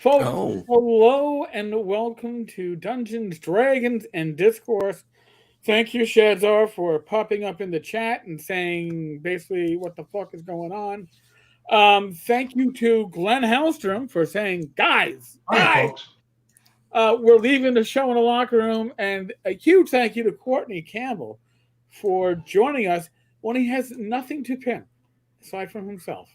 Folks, Oh, hello and welcome to Dungeons, Dragons, and Discourse. Thank you, Shadzar, for popping up in the chat and saying basically what the fuck is going on. Thank you to Glenn Hellstrom for saying, Hi, guys, folks. we're leaving the show in the locker room. And a huge thank you to Courtney Campbell for joining us when he has nothing to pin aside from himself.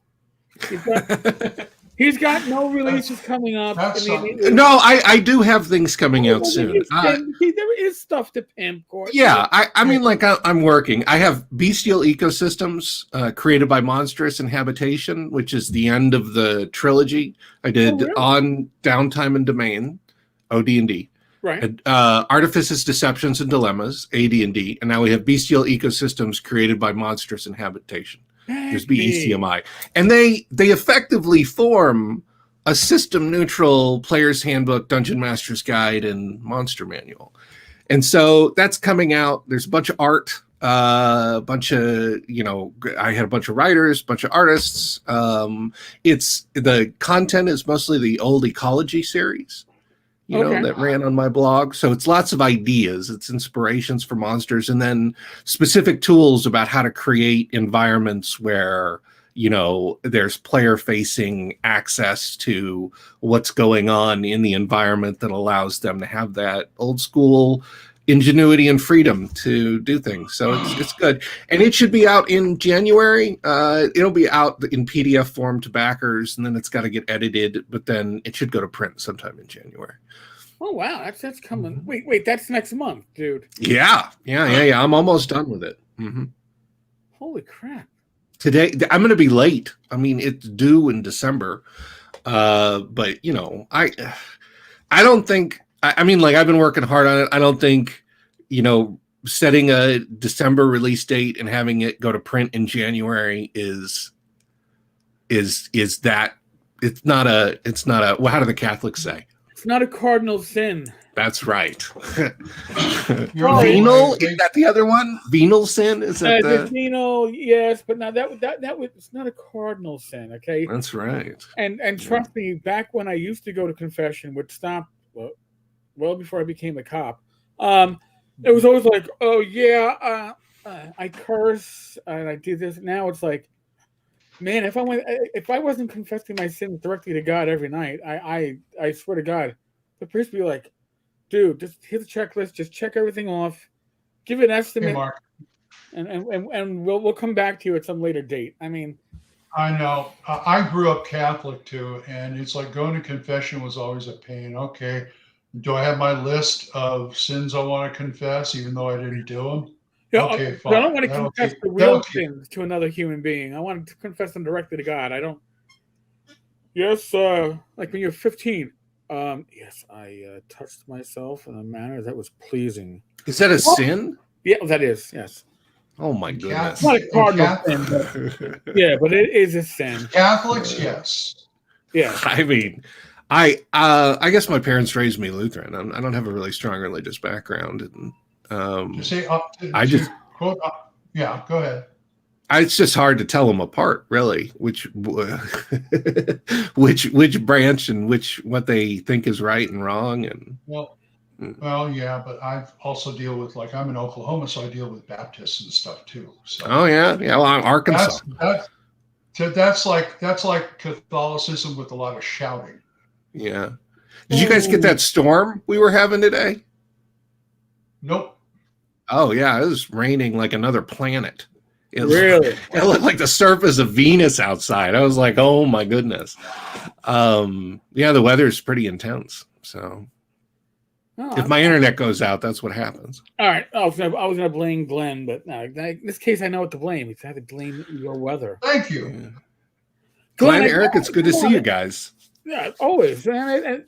He's got no releases coming up. That's something. no, I do have things coming out soon. There is stuff to pimp, Courtney. Yeah, I mean, like I'm working. I have Bestial Ecosystems, created by Monstrous Inhabitation, which is the end of the trilogy I did really? on Downtime and Domain, OD&D. Right. Artifices, Deceptions, and Dilemmas, AD&D, and now we have Bestial Ecosystems created by Monstrous Inhabitation. There's BECMI. And they effectively form a system-neutral player's handbook, dungeon master's guide, and monster manual. And so that's coming out. There's a bunch of art, a bunch of, I had a bunch of writers, a bunch of artists. It's the content is mostly the old Ecology series, that ran on my blog. So it's lots of ideas. It's inspirations for monsters, and then specific tools about how to create environments where, there's player-facing access to what's going on in the environment that allows them to have that old school ingenuity and freedom to do things. So it's good. And it should be out in January. It'll be out in PDF form to backers, and then it's got to get edited, but then it should go to print sometime in January. Oh, wow. That's coming. Wait, that's next month, dude. Yeah. I'm almost done with it. Mm-hmm. Holy crap. Today, I'm going to be late. I mean, it's due in December. But, I don't think, I've been working hard on it. I don't think, setting a December release date and having it go to print in January is that, it's not a, well, how do the Catholics say? It's not a cardinal sin. That's right. Venal? Is that the other one? Venal sin? Is that the venal? Yes, but now that was, it's not a cardinal sin. Okay, that's right. And trust me, back when I used to go to confession, which stopped well before I became a cop. It was always like, oh yeah, I curse and I do this. Now it's like, man, if I wasn't confessing my sins directly to God every night, I swear to God, the priest would be like, dude, just hit the checklist, just check everything off, give an estimate, and we'll come back to you at some later date. I mean, I know. I grew up Catholic too, and it's like going to confession was always a pain. Okay, do I have my list of sins I want to confess, even though I didn't do them? Yeah, okay, fine. I don't want to confess the real sins to another human being. I want to confess them directly to God. I don't. Yes, like when you're 15. Yes, I touched myself in a manner that was pleasing. Is that a sin? Yeah, that is. Yes. Oh my goodness! It's not a cardinal sin, but it is a sin. Catholics, yes. Yeah. I mean, I guess my parents raised me Lutheran. I don't have a really strong religious background, and yeah, go ahead. It's just hard to tell them apart, really, which branch and what they think is right and wrong. And well, yeah, but I also deal with, like, I'm in Oklahoma, so I deal with Baptists and stuff too. So well, I'm Arkansas. That's like Catholicism with a lot of shouting. Yeah. Did you guys get that storm we were having today? Nope. Oh yeah, it was raining like another planet. Really? It looked like the surface of Venus outside. I was like, oh my goodness. The weather's pretty intense. So if my internet goes out, that's what happens. All right. I was gonna blame Glenn, but no, in this case, I know what to blame. It's had to blame your weather. Thank you. Yeah. Glenn, Eric, it's good to see you guys. Yeah, always. And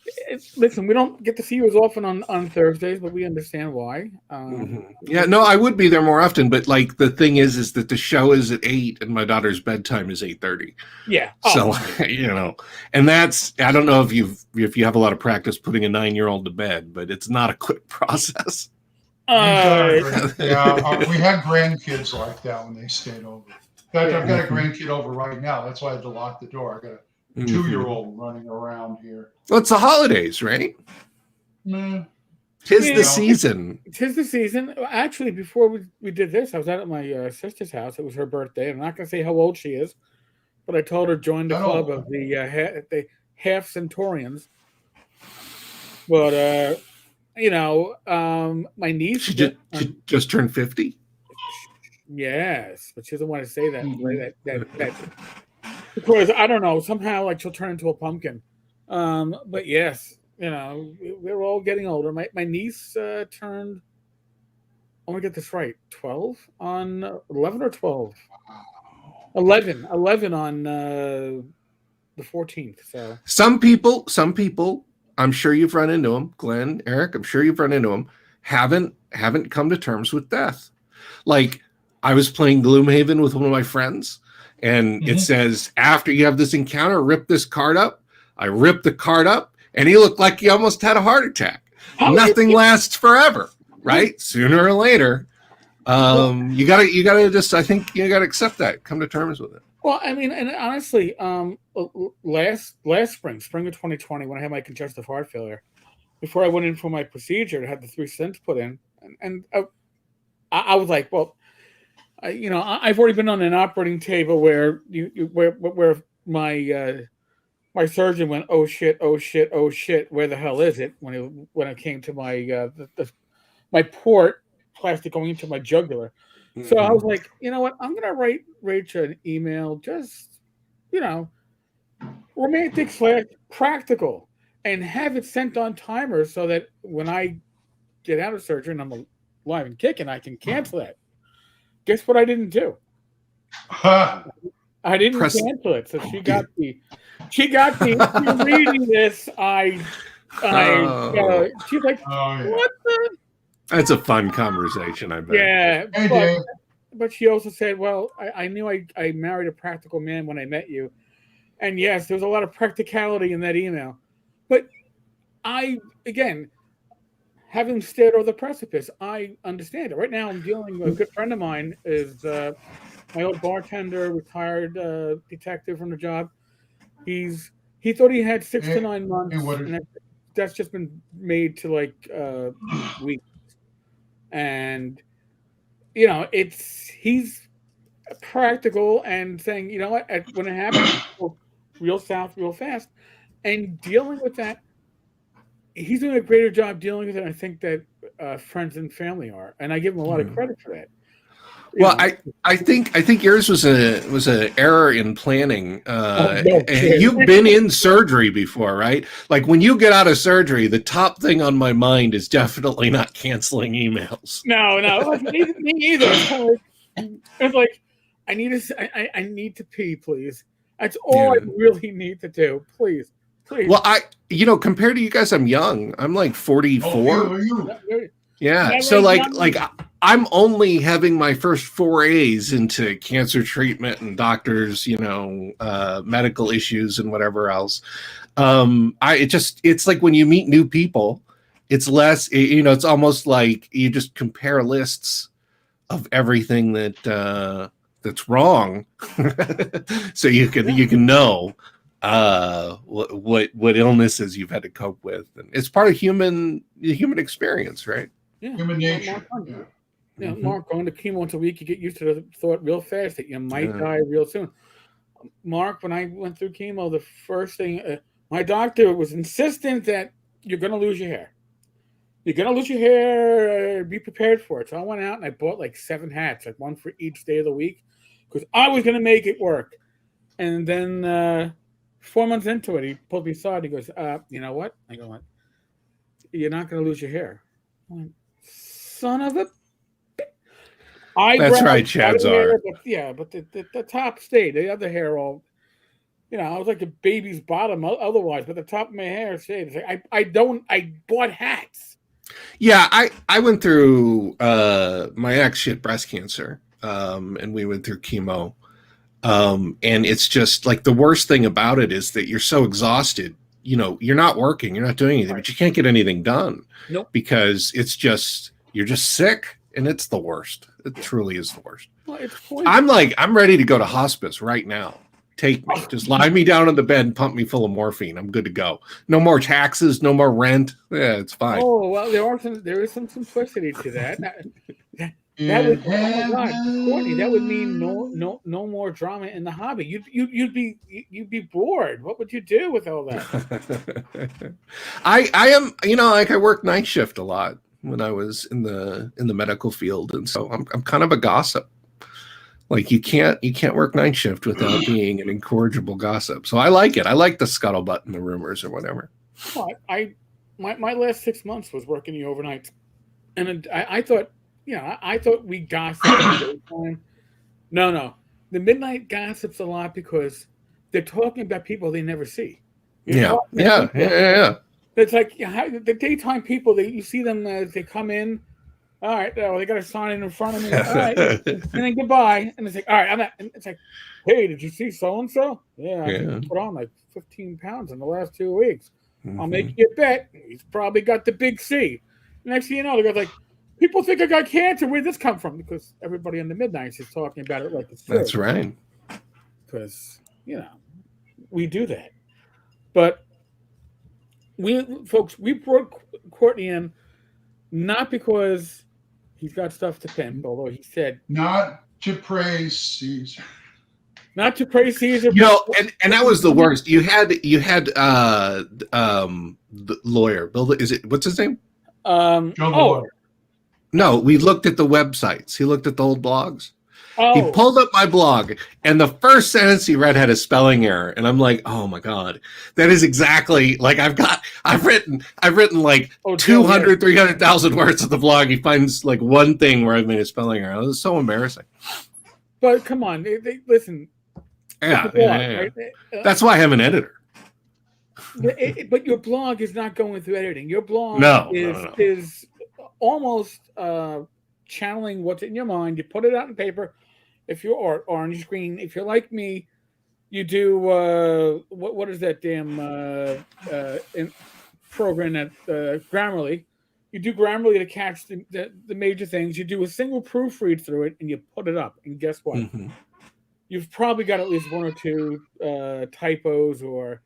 listen, we don't get to see you as often on Thursdays, but we understand why. Yeah, no, I would be there more often, but like the thing is that the show is at 8 and my daughter's bedtime is 8:30. Yeah. So and that's, I don't know if you have a lot of practice putting a 9-year-old to bed, but it's not a quick process. We had grandkids like that when they stayed over. In fact, I've got a grandkid over right now. That's why I had to lock the door. I got to 2-year-old running around here. Well, it's the holidays, right? Meh. Tis Yeah. the season. Tis the season. Actually, before we did this, I was out at my sister's house. It was her birthday. I'm not going to say how old she is, but I told her join the club of the half Centaurians. But my niece She just turned 50. Yes, but she doesn't want to say that. That because I don't know. Somehow, like she'll turn into a pumpkin. But yes, we're all getting older. My niece turned. I want to get this right. 12 on 11 or 12. 11 on the 14th. So some people. I'm sure you've run into them, Glenn, Eric. I'm sure you've run into them. Haven't come to terms with death. Like I was playing Gloomhaven with one of my friends, and it says after you have this encounter, rip this card up. I ripped the card up, and he looked like he almost had a heart attack. Nothing lasts forever, right? Sooner or later, you gotta just. I think you gotta accept that. Come to terms with it. Well, I mean, and honestly, last spring of 2020, when I had my congestive heart failure, before I went in for my procedure to have the 3 stents put in, and I was like, well, I've already been on an operating table where where my surgeon went, oh shit, where the hell is it? When it came to my port plastic going into my jugular. So I was like, you know what? I'm going to write Rachel an email, just, romantic / practical, and have it sent on timer so that when I get out of surgery and I'm alive and kicking, I can cancel that. Guess what I didn't do? I didn't cancel it. So she got me reading this. She's like, what the? That's a fun conversation, I bet. Yeah, but she also said, well, I knew I married a practical man when I met you. And yes, there was a lot of practicality in that email. But again, having stared over the precipice, I understand it. Right now, I'm dealing with a good friend of mine is my old bartender, retired detective from the job. He thought he had 6 to 9 months, and that's just been made to like weeks. And he's practical and saying, you know what, when it happens, real south, real fast, and dealing with that. He's doing a greater job dealing with it. I think that friends and family are, and I give him a lot of credit for that. Well, I think yours was an error in planning. You've been in surgery before, right? Like when you get out of surgery, the top thing on my mind is definitely not canceling emails. No, me either. It's like I need to pee, please. That's all I really need to do, please. Well, compared to you guys, I'm young. I'm like 44. Yeah. So like I'm only having my first forays into cancer treatment and doctors, medical issues and whatever else. It's like when you meet new people, it's less, it's almost like you just compare lists of everything that's wrong. So you can know what illnesses you've had to cope with, and it's part of human experience, right? Yeah, human nature. Mark, going to chemo once a week, you get used to the thought real fast that you might die real soon. Mark, when I went through chemo, the first thing my doctor was insistent that you're going to lose your hair. You're going to lose your hair. Be prepared for it. So I went out and I bought like 7 hats, like one for each day of the week, because I was going to make it work. And then 4 months into it, he pulled me aside. He goes, you know what? I go, what? You're not going to lose your hair. I went, son of a... That's right, Chads are. But the top stayed. The other hair all... I was like a baby's bottom otherwise, but the top of my hair stayed. Like, I bought hats. Yeah, I went through my ex had breast cancer, and we went through chemo. And it's just like the worst thing about it is that you're so exhausted. You're not working, you're not doing anything, but you can't get anything done. Nope. Because you're just sick, and it's the worst. It truly is the worst. Well, I'm ready to go to hospice right now. Take me. Just lie me down on the bed and pump me full of morphine. I'm good to go. No more taxes, no more rent. Yeah, it's fine. Oh well, there is some simplicity to that. That would, oh my God, Courtney, that would mean no more drama in the hobby. You'd be bored. What would you do with all that? I am, like I worked night shift a lot when I was in the medical field, and so I'm kind of a gossip. Like you can't work night shift without being an incorrigible gossip. So I like it. I like the scuttlebutt and the rumors or whatever. Well, my last 6 months was working the overnight, and I thought. I thought we gossiped at the time. No. The midnight gossips a lot because they're talking about people they never see. Yeah. It's like the daytime people, you see them, they come in. All right, they got a sign in front of me. All right, and then goodbye. And it's like, all right, I'm out. And it's like, hey, did you see so-and-so? Yeah. I put on like 15 pounds in the last 2 weeks. I'll make you a bet. He's probably got the big C. Next thing you know, the guy's like, people think I got cancer. Where'd this come from? Because everybody in the midnights is talking about it like it's true. That's right. Because, we do that. But we brought Courtney in not because he's got stuff to pimp, although he said not to praise Caesar. Not to praise Caesar. And that was the worst. You had the lawyer, Bill. What's his name? John the lawyer. No, we looked at the websites. He looked at the old blogs. Oh. He pulled up my blog, and the first sentence he read had a spelling error, and I'm like, "Oh my god, that is exactly like I've written like 200, 300,000 words of the blog. He finds like one thing where I've made a spelling error. It was so embarrassing." But come on, listen. Yeah. Right? That's why I have an editor. But your blog is not going through editing. Your blog is almost channeling what's in your mind. You put it out on paper. If you're orange screen, if you're like me, you do what is that damn program that Grammarly? You do Grammarly to catch the major things. You do a single proofread through it, and you put it up. And guess what? Mm-hmm. You've probably got at least one or two typos or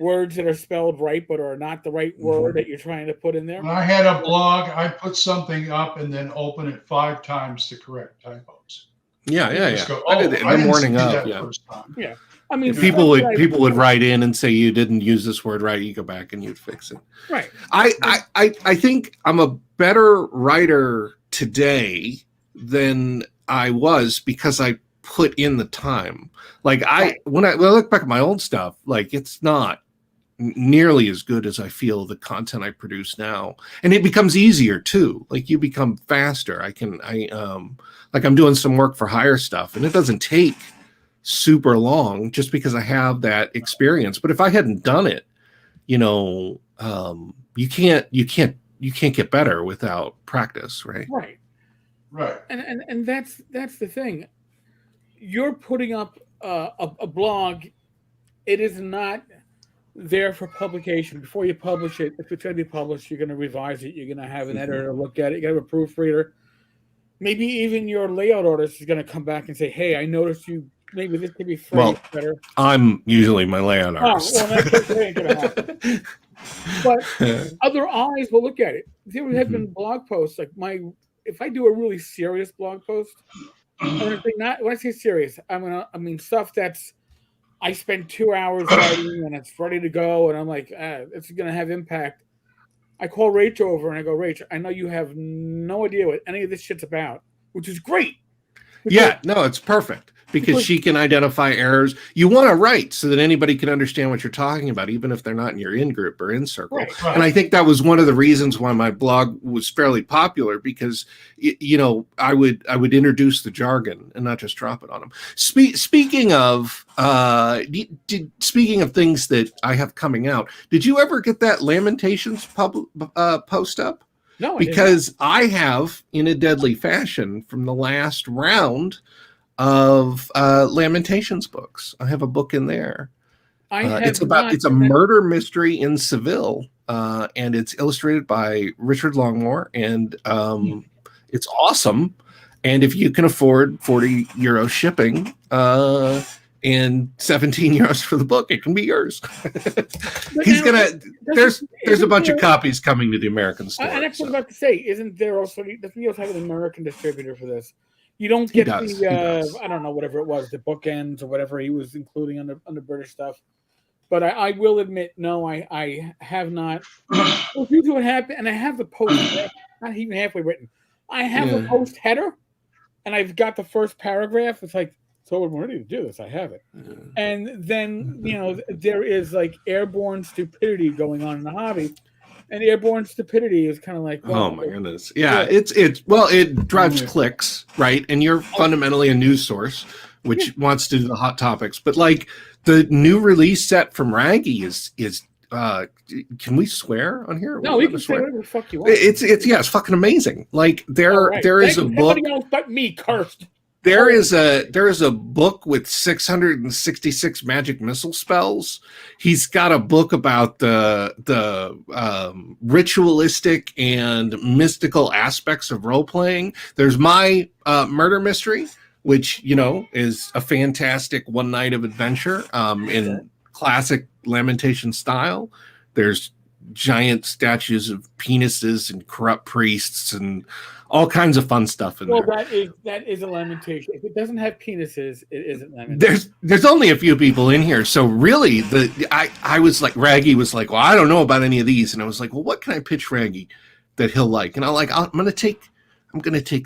words that are spelled right but are not the right word that you're trying to put in there. When I had a blog, I put something up and then open it 5 times to correct typos. Yeah. Go, I did it the morning up. Yeah. I mean, people would write in and say you didn't use this word right. You go back and you'd fix it. Right. I think I'm a better writer today than I was because I put in the time. Like when I look back at my old stuff, like it's not nearly as good as I feel the content I produce now, and it becomes easier too. Like you become faster. I'm doing some work for hire stuff, and it doesn't take super long just because I have that experience. But if I hadn't done it, you can't get better without practice, right? Right. And that's the thing. You're putting up a blog. It is not there for publication. Before you publish it, if it's going to be published, you're going to revise it. You're going to have an editor look at it. You're going to have a proofreader. Maybe even your layout artist is going to come back and say, "Hey, I noticed you. Maybe this could be phrased better." I'm usually my layout artist. That ain't going to happen. But other eyes will look at it. There have been blog posts like if I do a really serious blog post, when I say serious, I mean stuff that's I spend 2 hours writing and it's ready to go, and I'm like, it's going to have impact. I call Rach over and I go, Rach, I know you have no idea what any of this shit's about, which is great. It's perfect because she can identify errors. You want to write so that anybody can understand what you're talking about, even if they're not in your in-group or in-circle. Right. And I think that was one of the reasons why my blog was fairly popular because, I would introduce the jargon and not just drop it on them. Speaking of things that I have coming out, did you ever get that Lamentations post up? No, because I have, in a deadly fashion, from the last round of Lamentations books. I have a book in there. It's a murder mystery in Seville, and it's illustrated by Richard Longmore, and it's awesome. And if you can afford €40 shipping, and 17 euros for the book. It can be yours. He's there's a bunch of copies coming to the American store. And that's what I'm about to say. Isn't there also, doesn't he also have an American distributor for this? You don't get I don't know, whatever it was, the bookends or whatever he was including on the British stuff. But I will admit, no, I have not. Well, due to what happened, and I have the post, not even halfway written. I have the post header, and I've got the first paragraph. It's like, so I'm ready to do this. I have it. And then, there is like airborne stupidity going on in the hobby. And airborne stupidity is kind of like, well, oh my goodness. Yeah, it drives clicks, right? And you're fundamentally a news source, which wants to do the hot topics. But like the new release set from Raggy is can we swear on here? No, we can say whatever the fuck you want. It's fucking amazing. Like there is a book. Nobody else but me cursed. There is a book with 666 magic missile spells. He's got a book about the ritualistic and mystical aspects of role playing. There's my murder mystery, which is a fantastic one night of adventure in classic Lamentation style. There's giant statues of penises and corrupt priests and all kinds of fun stuff in there. Well, that is a Lamentation. If it doesn't have penises, it isn't Lamentation. There's only a few people in here, so really, I was like, Raggy was like, well, I don't know about any of these, and I was like, well, what can I pitch Raggy that he'll like? And I'm gonna take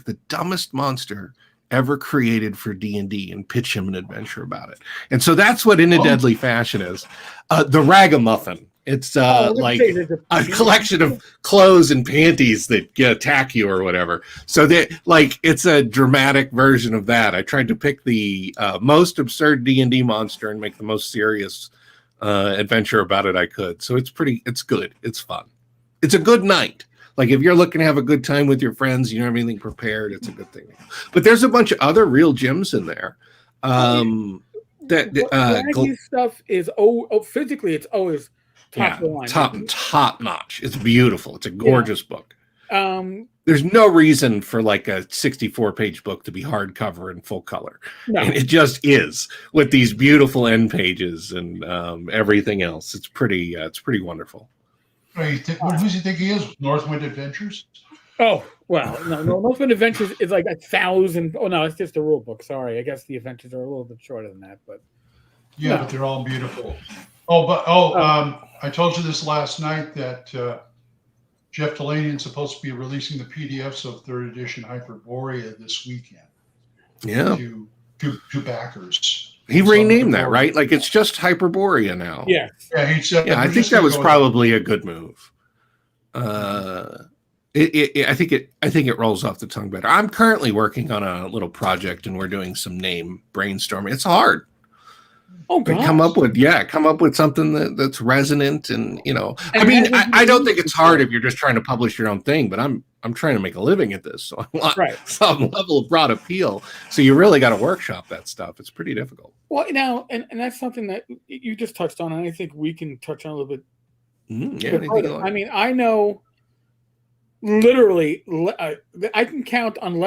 the dumbest monster ever created for D&D and pitch him an adventure about it. And so that's what In a Deadly Fashion is. The Ragamuffin. It's like a collection of clothes and panties that attack you or whatever. So it's a dramatic version of that. I tried to pick the most absurd D&D monster and make the most serious adventure about it I could. So it's good. It's fun. It's a good night. Like if you're looking to have a good time with your friends, you know everything prepared, it's a good thing. But there's a bunch of other real gems in there. Stuff is physically it's always top line. Top notch. It's beautiful. It's a gorgeous book. There's no reason for like a 64-page book to be hardcover and full color. No. And it just is with these beautiful end pages and everything else. It's pretty wonderful. Who does he think he is? Northwind Adventures? Oh, well, no, Northwind Adventures is like 1,000. Oh, no, it's just a rule book. Sorry. I guess the adventures are a little bit shorter than that, but. Yeah, but they're all beautiful. I told you this last night that Jeff Delaney is supposed to be releasing the PDFs of 3rd edition Hyperborea this weekend. Yeah. To backers. He renamed that, right? Like it's just Hyperborea now. Yeah. Yeah, he said. Yeah, I think that was probably a good move. I think it rolls off the tongue better. I'm currently working on a little project, and we're doing some name brainstorming. It's hard. Oh, God. Come up with something that's resonant, and I don't think it's hard if you're just trying to publish your own thing. But I'm trying to make a living at this, so I want some level of broad appeal. So you really got to workshop that stuff. It's pretty difficult. Well, now, and that's something that you just touched on, and I think we can touch on a little bit. I mean, I know literally, I can count on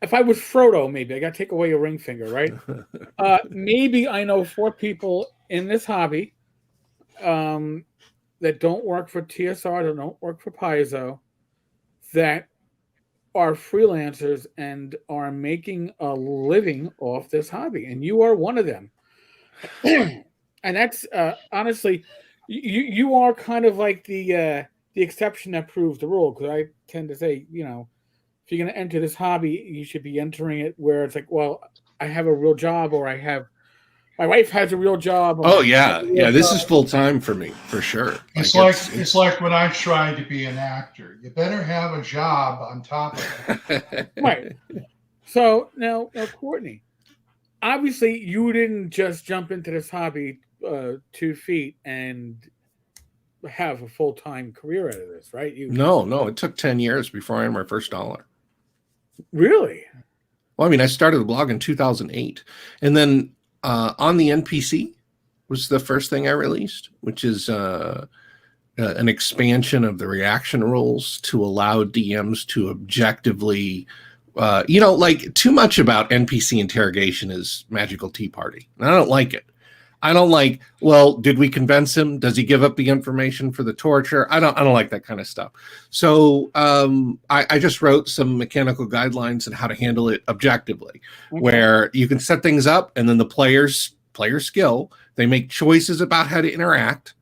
if I was Frodo, maybe I got to take away a ring finger, right? Maybe I know 4 people in this hobby that don't work for TSR, that don't work for Paizo, that are freelancers and are making a living off this hobby, and you are one of them. And that's honestly, you are kind of like the exception that proves the rule, because I tend to say, if you're going to enter this hobby, you should be entering it where it's like, well, I have a real job, or my wife has a real job. Oh yeah, this is full time for me for sure. It's like when I tried to be an actor. You better have a job on top of it. Right. So now, Courtney, obviously you didn't just jump into this hobby 2 feet and have a full-time career out of this, right? No, it took 10 years before I earned my first dollar. Really? Well, I mean, I started the blog in 2008, and then On the NPC was the first thing I released, which is an expansion of the reaction rules to allow DMs to objectively like too much about NPC interrogation is Magical Tea Party. And I don't like it. I don't like, well, did we convince him? Does he give up the information for the torture? I don't like that kind of stuff. So I just wrote some mechanical guidelines on how to handle it objectively, where you can set things up and then the player skill, they make choices about how to interact.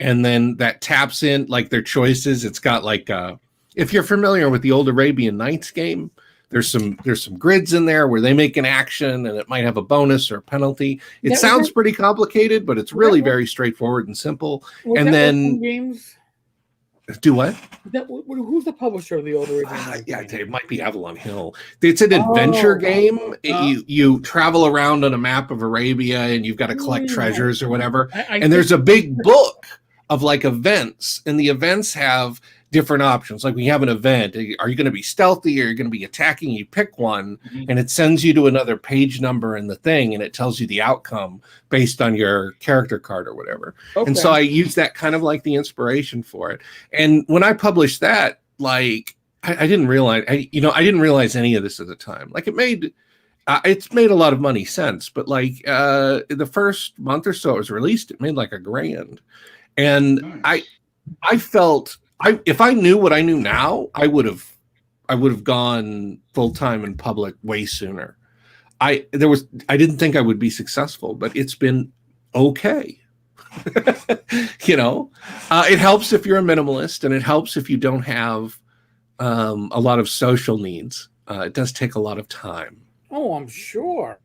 And then that taps in like their choices. It's got like, if you're familiar with the old Arabian Nights game, there's some grids in there where they make an action and it might have a bonus or a penalty. It sounds pretty complicated, but it's really very straightforward and simple. And then games. Do what? Who's the publisher of the old Arabian? Yeah, it might be Avalon Hill. It's an adventure game. You travel around on a map of Arabia and you've got to collect treasures or whatever. And there's a big book of like events, and the events have different options. Like we have an event. Are you going to be stealthy or are you going to be attacking? You pick one and it sends you to another page number in the thing and it tells you the outcome based on your character card or whatever. Okay. And so I use that kind of like the inspiration for it. And when I published that, like I didn't realize, I didn't realize any of this at the time. Like it's made a lot of money since, but like the first month or so it was released, it made like $1,000. And nice. I felt, if I knew what I knew now, I would have gone full time in public way sooner. I didn't think I would be successful, but it's been okay. It helps if you're a minimalist, and it helps if you don't have a lot of social needs. It does take a lot of time. Oh, I'm sure.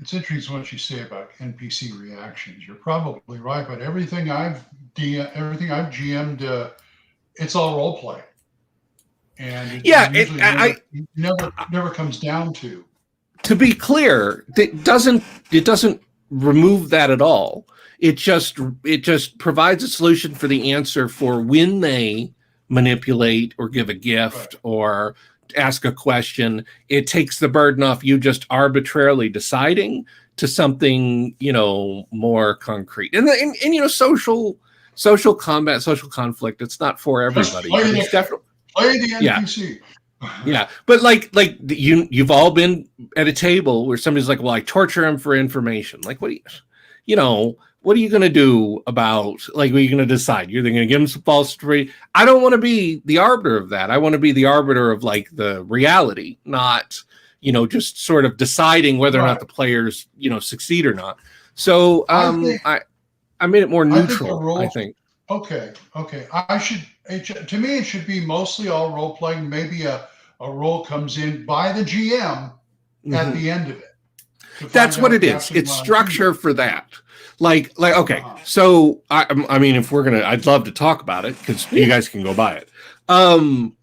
It's interesting what you say about NPC reactions. You're probably right, but everything I've GM'd, it's all role play, and it never comes down to. To be clear, it doesn't remove that at all. It just provides a solution for the answer for when they manipulate or give a gift or ask a question. It takes the burden off you just arbitrarily deciding to something more concrete. And social combat, social conflict, it's not for everybody. It's definitely play the NPC. Yeah, but like you've all been at a table where somebody's like, well, I torture him for information. Like, what are you going to do about, like, what are you going to decide? You're going to give him some false story. I don't want to be the arbiter of that. I want to be the arbiter of like the reality, not, just sort of deciding whether or not the players, succeed or not. So I made it more neutral, I think. Okay. To me, it should be mostly all role playing. Maybe a role comes in by the GM at the end of it. That's what it is. It's structure for that. Like, okay. So I mean, if we're I'd love to talk about it because you guys can go buy it. When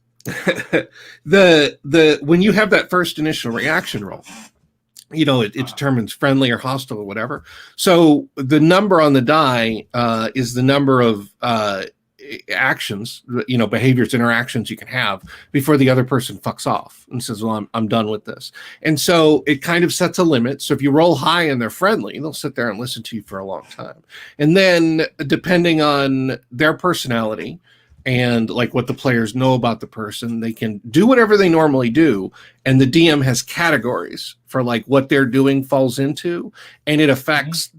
you have that first initial reaction roll, it determines friendly or hostile or whatever. So the number on the die is the number of actions, behaviors, interactions you can have before the other person fucks off and says, well, I'm done with this. And so it kind of sets a limit. So if you roll high and they're friendly, they'll sit there and listen to you for a long time. And then depending on their personality and like what the players know about the person, they can do whatever they normally do. And the DM has categories for like what they're doing falls into, and it affects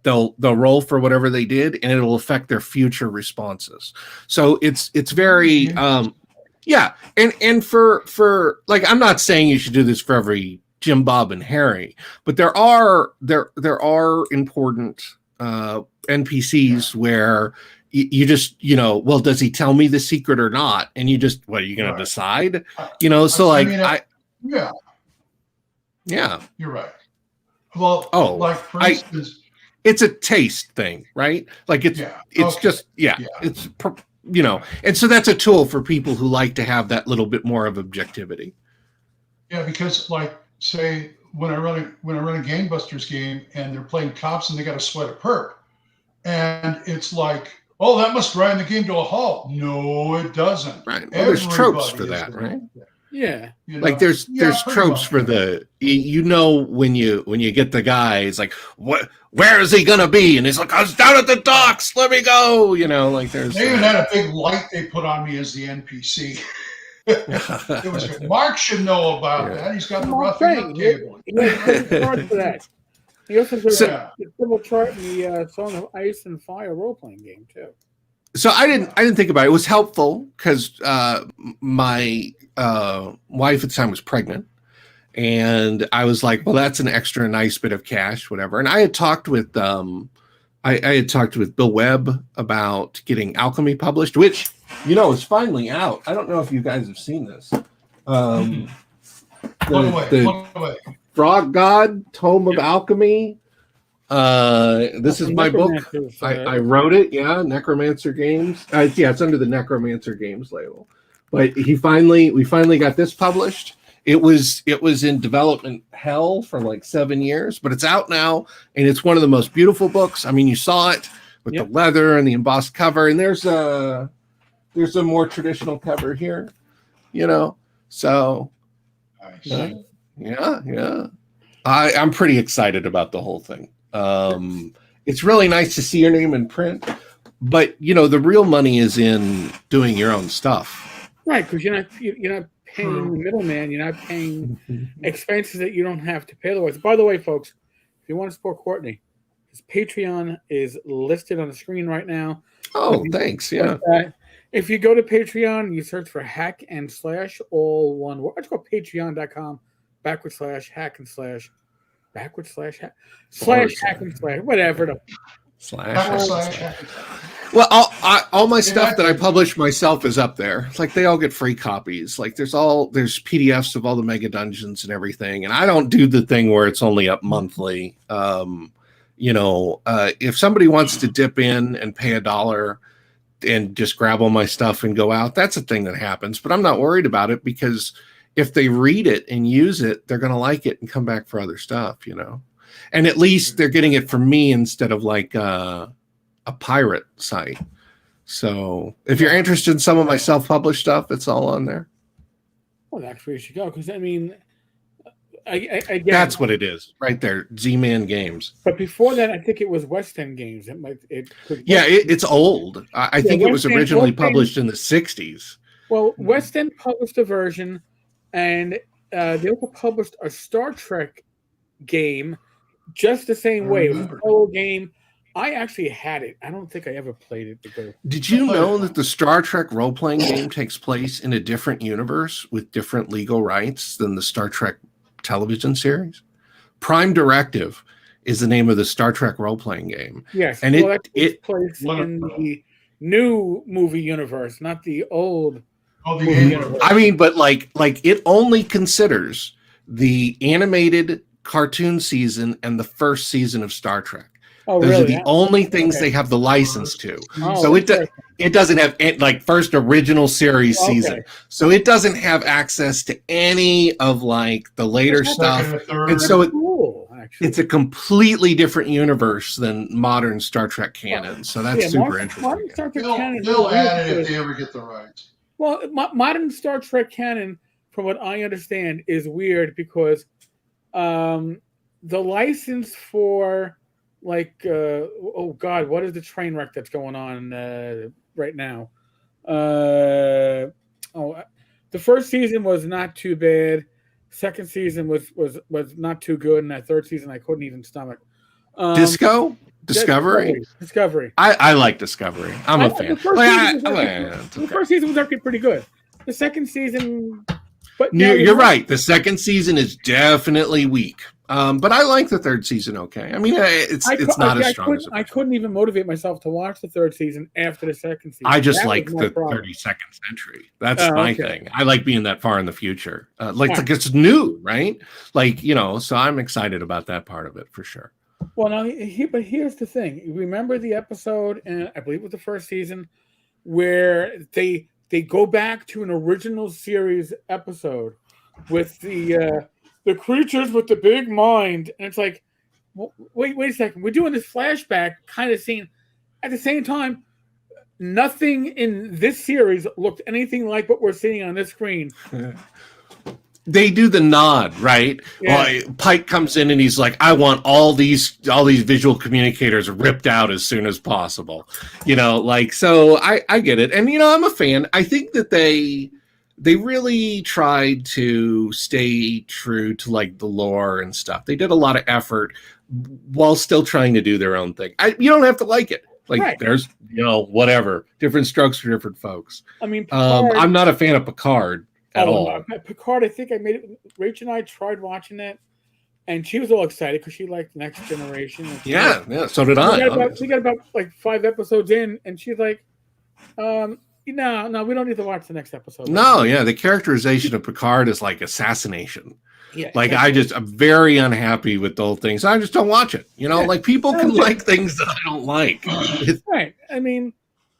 they'll roll for whatever they did, and it'll affect their future responses. So it's very and for like, I'm not saying you should do this for every Jim, Bob, and Harry, but there are important NPCs where you just well, does he tell me the secret or not? And you just, what are you going to decide? So like you're right. Well, like for instance, it's a taste thing, right? Like it's and so that's a tool for people who like to have that little bit more of objectivity. Yeah, because like say when I run a gangbusters game and they're playing cops and they got to sweat a perp, and it's like, oh, that must grind the game to a halt. No, it doesn't. Right. Well, there's tropes for that, right? Yeah. Like there's tropes for the, when you get the guy, he's like, where is he gonna be? And he's like, I was down at the docks, let me go. Like there's. They even had a big light they put on me as the NPC. It was good. Mark should know about that. He's got the roughing up table. He has a chart for that. He also has So- a symbol chart in the Song of Ice and Fire role-playing game too. So I didn't think about it. It was helpful because my wife at the time was pregnant, and I was like, well, that's an extra nice bit of cash, whatever. And I had talked with I had talked with Bill Webb about getting Alchemy published, which is finally out. I don't know if you guys have seen this. Look away. Frog God Tome of Alchemy. This is my book. I wrote it. Yeah, Necromancer Games. It's under the Necromancer Games label. But we finally got this published. It was in development hell for like 7 years, but it's out now, and it's one of the most beautiful books. I mean, you saw it with the leather and the embossed cover, and there's a more traditional cover here, So, Nice. yeah. I'm pretty excited about the whole thing. It's really nice to see your name in print, but the real money is in doing your own stuff, right? Because you're not paying the middleman. You're not paying expenses that you don't have to pay otherwise. By the way, folks, if you want to support Courtney, his Patreon is listed on the screen right now. Oh, thanks. Yeah. If you go to Patreon, you search for hack and slash, all one word. Let's go patreon.com/hack and slash / hack and slash, whatever. Well, all my stuff that I publish myself is up there. It's like they all get free copies. Like there's PDFs of all the mega dungeons and everything. And I don't do the thing where it's only up monthly. If somebody wants to dip in and pay $1 and just grab all my stuff and go out, that's a thing that happens. But I'm not worried about it because if they read it and use it, they're going to like it and come back for other stuff, And at least they're getting it from me instead of like a pirate site. So if you're interested in some of my self-published stuff, it's all on there. Well, that's where you should go. Because, I mean, again, that's what it is right there. Z-Man Games. But before that, I think it was West End Games. It's old. I think it was originally published in the 60s. Well, West End published a version, and they also published a Star Trek game just the same way. It was a whole game. I actually had it. I don't think I ever played it. Did you know that the Star Trek role-playing game takes place in a different universe with different legal rights than the Star Trek television series? Prime Directive is the name of the Star Trek role-playing game. Yes, and it takes place in the new movie universe, not the old movie universe. I mean, but like it only considers the animated cartoon season and the first season of Star Trek. Oh, those really? are the only things they have the license to. Oh, so it doesn't have like first original series season. So it doesn't have access to any of like the later stuff. And so it's a completely different universe than modern Star Trek canon. So that's super interesting. Modern Star Trek canon, they'll add it if they ever get the rights. Well, modern Star Trek canon, from what I understand, is weird because the license for oh God, what is the train wreck that's going on right now? The first season was not too bad. Second season was not too good, and that third season I couldn't even stomach. Discovery. Discovery. I like Discovery. I'm a fan. The first season was actually pretty good. The second season, but you're right. The second season is definitely weak. But I like the third season. Okay, I mean it's not as strong as I couldn't even motivate myself to watch the third season after the second season. I just like the 32nd century. That's my thing. I like being that far in the future. It's new, right? So I'm excited about that part of it for sure. Well, now, but here's the thing. Remember the episode, and I believe it was the first season, where they go back to an original series episode with the creatures with the big mind, and it's like, wait a second. We're doing this flashback kind of scene. At the same time, nothing in this series looked anything like what we're seeing on this screen. They do the nod, right? Yeah. Well, Pike comes in and he's like, "I want all these visual communicators ripped out as soon as possible." So I get it, and I'm a fan. I think that they really tried to stay true to like the lore and stuff. They did a lot of effort while still trying to do their own thing. You don't have to like it. Like Right. there's, whatever, different strokes for different folks. I mean, Picard, I'm not a fan of Picard at all. No, Picard, I think I made it. Rachel and I tried watching it, and she was all excited because she liked Next Generation. Yeah, so did I. We got about like 5 episodes in, and she's like, no, we don't need to watch the next episode. No, yeah, the characterization of Picard is like assassination. Yeah, like I'm very unhappy with the whole thing, so I just don't watch it. Like people can like things that I don't like. Right. I mean,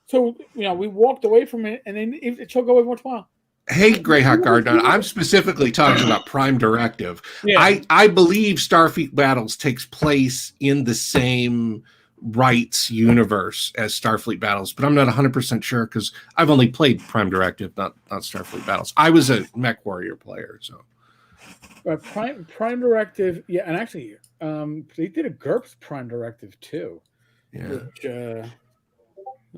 so we walked away from it, and then she'll go every once in a while. Hey, Greyhawk Gardner, I'm specifically talking about Prime Directive. Yeah. I believe Starfleet Battles takes place in the same rights universe as Starfleet Battles, but I'm not 100% sure because I've only played Prime Directive, not Starfleet Battles. I was a Mech Warrior player, so. Prime Directive, yeah, and actually, they did a GURPS Prime Directive too. Yeah. Which,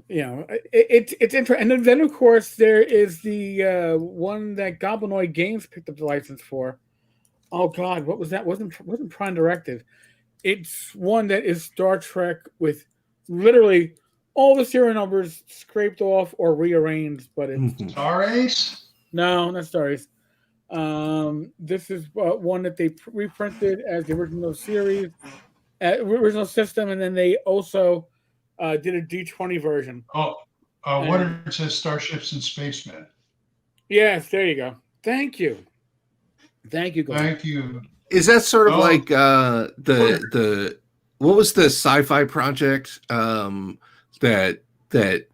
it's interesting. And then of course there is the one that Goblinoid Games picked up the license for. Oh God, what was that? Wasn't Prime Directive? It's one that is Star Trek with literally all the serial numbers scraped off or rearranged, but it's Star Ace. No, not Star Ace. This is one that they reprinted as the original series, original system, and then they also did a D20 version. What it says, Starships and Spacemen. Yes, there you go. Thank you, Glenn. Thank you. Is that sort of like the what was the sci-fi project that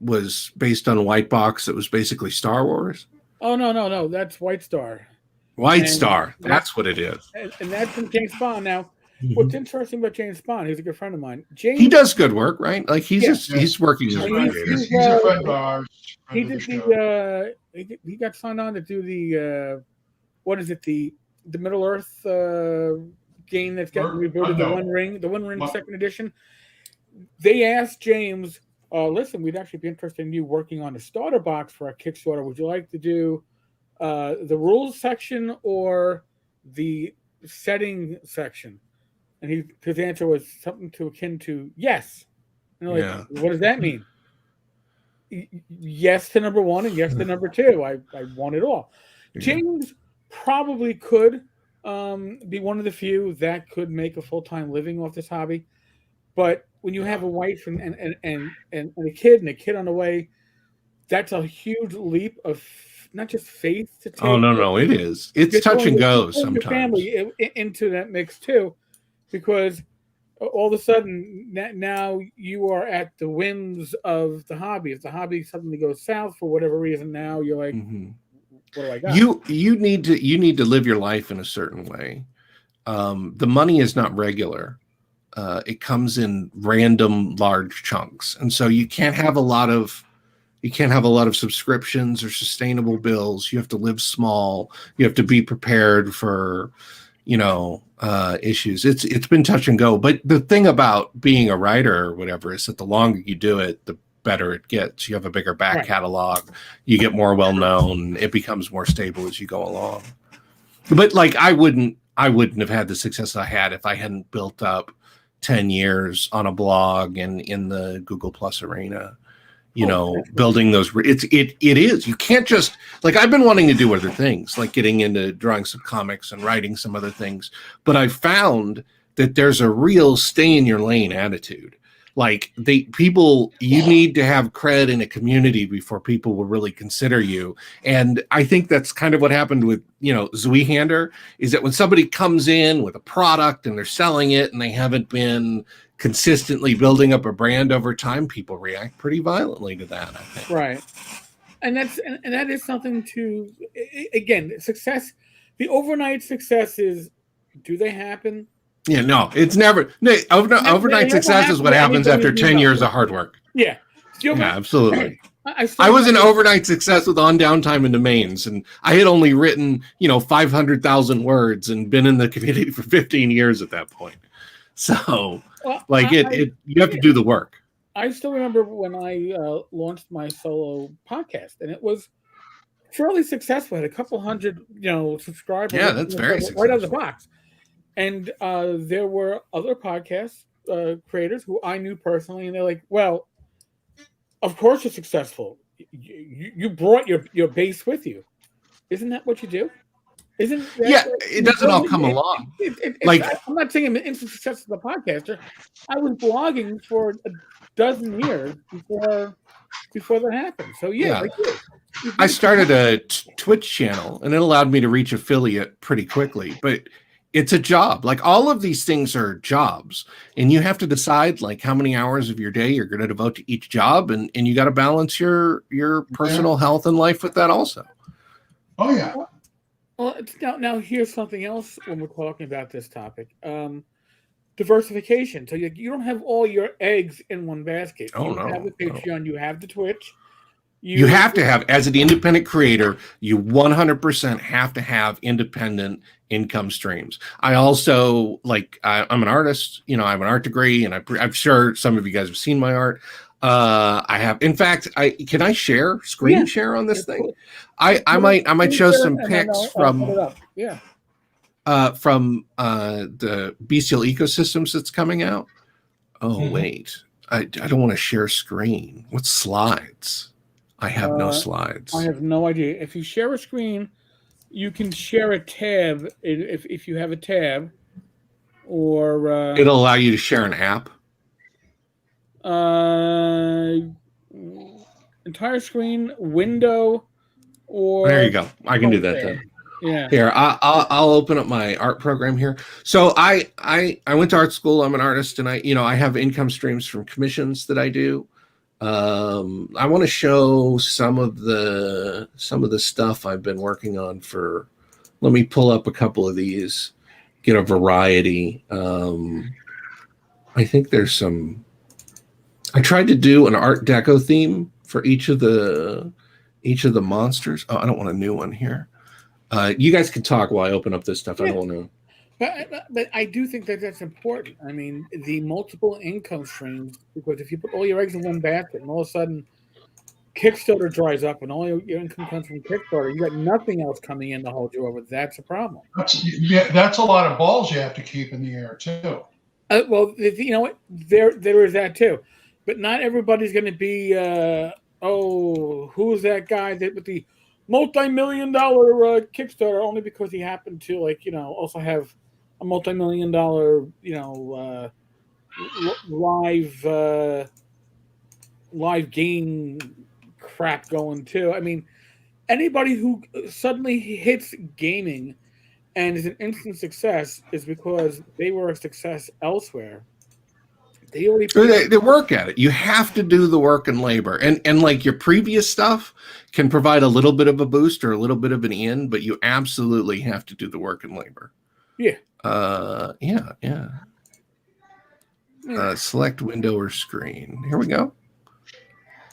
was based on White Box that was basically Star Wars? Oh no, that's White Star. Star, that's what it is. And that's from James Bond. Now, what's interesting about James Bond? He's a good friend of mine. He does good work, right? Like he's working. He's a friend of ours. He did he got signed on to do the what is it, the Middle Earth game that's getting rebooted, the One Ring second edition. They asked James, listen, we'd actually be interested in you working on a starter box for our Kickstarter. Would you like to do the rules section or the setting section? And his answer was something akin to yes. And like, what does that mean? Yes to number 1 and yes to number 2. I want it all. Yeah. James probably could be one of the few that could make a full-time living off this hobby. But when you have a wife and a kid on the way, that's a huge leap of not just faith to take. Oh no, it is. It's touch and go sometimes. Your family into that mix too, because all of a sudden now you are at the whims of the hobby. If the hobby suddenly goes south for whatever reason, now you're like, what do I got? You need to live your life in a certain way. The money is not regular. It comes in random large chunks, and so you can't have a lot of subscriptions or sustainable bills. You have to live small. You have to be prepared for issues. It's been touch and go. But the thing about being a writer or whatever is that the longer you do it, the better it gets. You have a bigger back catalog. You get more well known. It becomes more stable as you go along. But like I wouldn't have had the success I had if I hadn't built up 10 years on a blog and in the Google Plus arena, building those. It is. You can't just like I've been wanting to do other things, like getting into drawing some comics and writing some other things. But I found that there's a real stay in your lane attitude. Like you need to have cred in a community before people will really consider you. And I think that's kind of what happened with, Zweihander, is that when somebody comes in with a product and they're selling it and they haven't been consistently building up a brand over time, people react pretty violently to that, I think. Right. And that is something to, again, success, the overnight successes, do they happen? Yeah, no, it's never. No, overnight success is what happens after 10 years of hard work. Yeah. Absolutely. I was an overnight success with on downtime and domains, and I had only written, 500,000 words and been in the community for 15 years at that point. So, you have to do the work. I still remember when I launched my solo podcast, and it was fairly successful. Had a couple hundred, subscribers. Yeah, that's very right out of the successful. box. And there were other podcast creators who I knew personally, and they're like, "Well, of course you're successful. You brought your base with you. Isn't that what you do? Isn't that, Yeah, it doesn't all come along. Like, I'm not saying I'm an instant success as a podcaster. I was blogging for a dozen years before that happened. So yeah. I started a Twitch channel, and it allowed me to reach affiliate pretty quickly. But it's a job. Like, all of these things are jobs, and you have to decide like how many hours of your day you're going to devote to each job, and you got to balance your personal health and life with that also. Oh yeah. Well, now here's something else when we're talking about this topic. Diversification. So you don't have all your eggs in one basket. You have the Patreon, you have the Twitch. You have to have, as an independent creator, you 100% have to have independent income streams. I also, I'm an artist, I have an art degree, and I'm sure some of you guys have seen my art. I have, in fact, can I screen share on this thing? Cool. I might show some pics from the bestial ecosystems that's coming out. Oh, wait, I don't want to share screen. What slides? I have no slides. I have no idea. If you share a screen, you can share a tab if you have a tab, or it'll allow you to share an app. Entire screen, window, or there you go. I can do that then. Yeah. Here, I'll open up my art program here. So I went to art school. I'm an artist, and I have income streams from commissions that I do. I want to show some of the stuff I've been working on for. Let me pull up a couple of these, get a variety. I think there's some. I tried to do an Art Deco theme for each of the monsters. Oh, I don't want a new one here. You guys can talk while I open up this stuff. Yeah. I don't want to. But I do think that's important. I mean, the multiple income streams, because if you put all your eggs in one basket and all of a sudden Kickstarter dries up and all your income comes from Kickstarter, you got nothing else coming in to hold you over. That's a problem. That's a lot of balls you have to keep in the air too. Well, you know what? There is that too, but not everybody's going to be. Who's that guy with the multi-million-dollar Kickstarter? Only because he happened to also have a multi-million-dollar live game crap going too. I mean, anybody who suddenly hits gaming and is an instant success is because they were a success elsewhere. They work at it. You have to do the work and labor, and like your previous stuff can provide a little bit of a boost or a little bit of an in, but you absolutely have to do the work and labor. Yeah. Select window or screen. Here we go.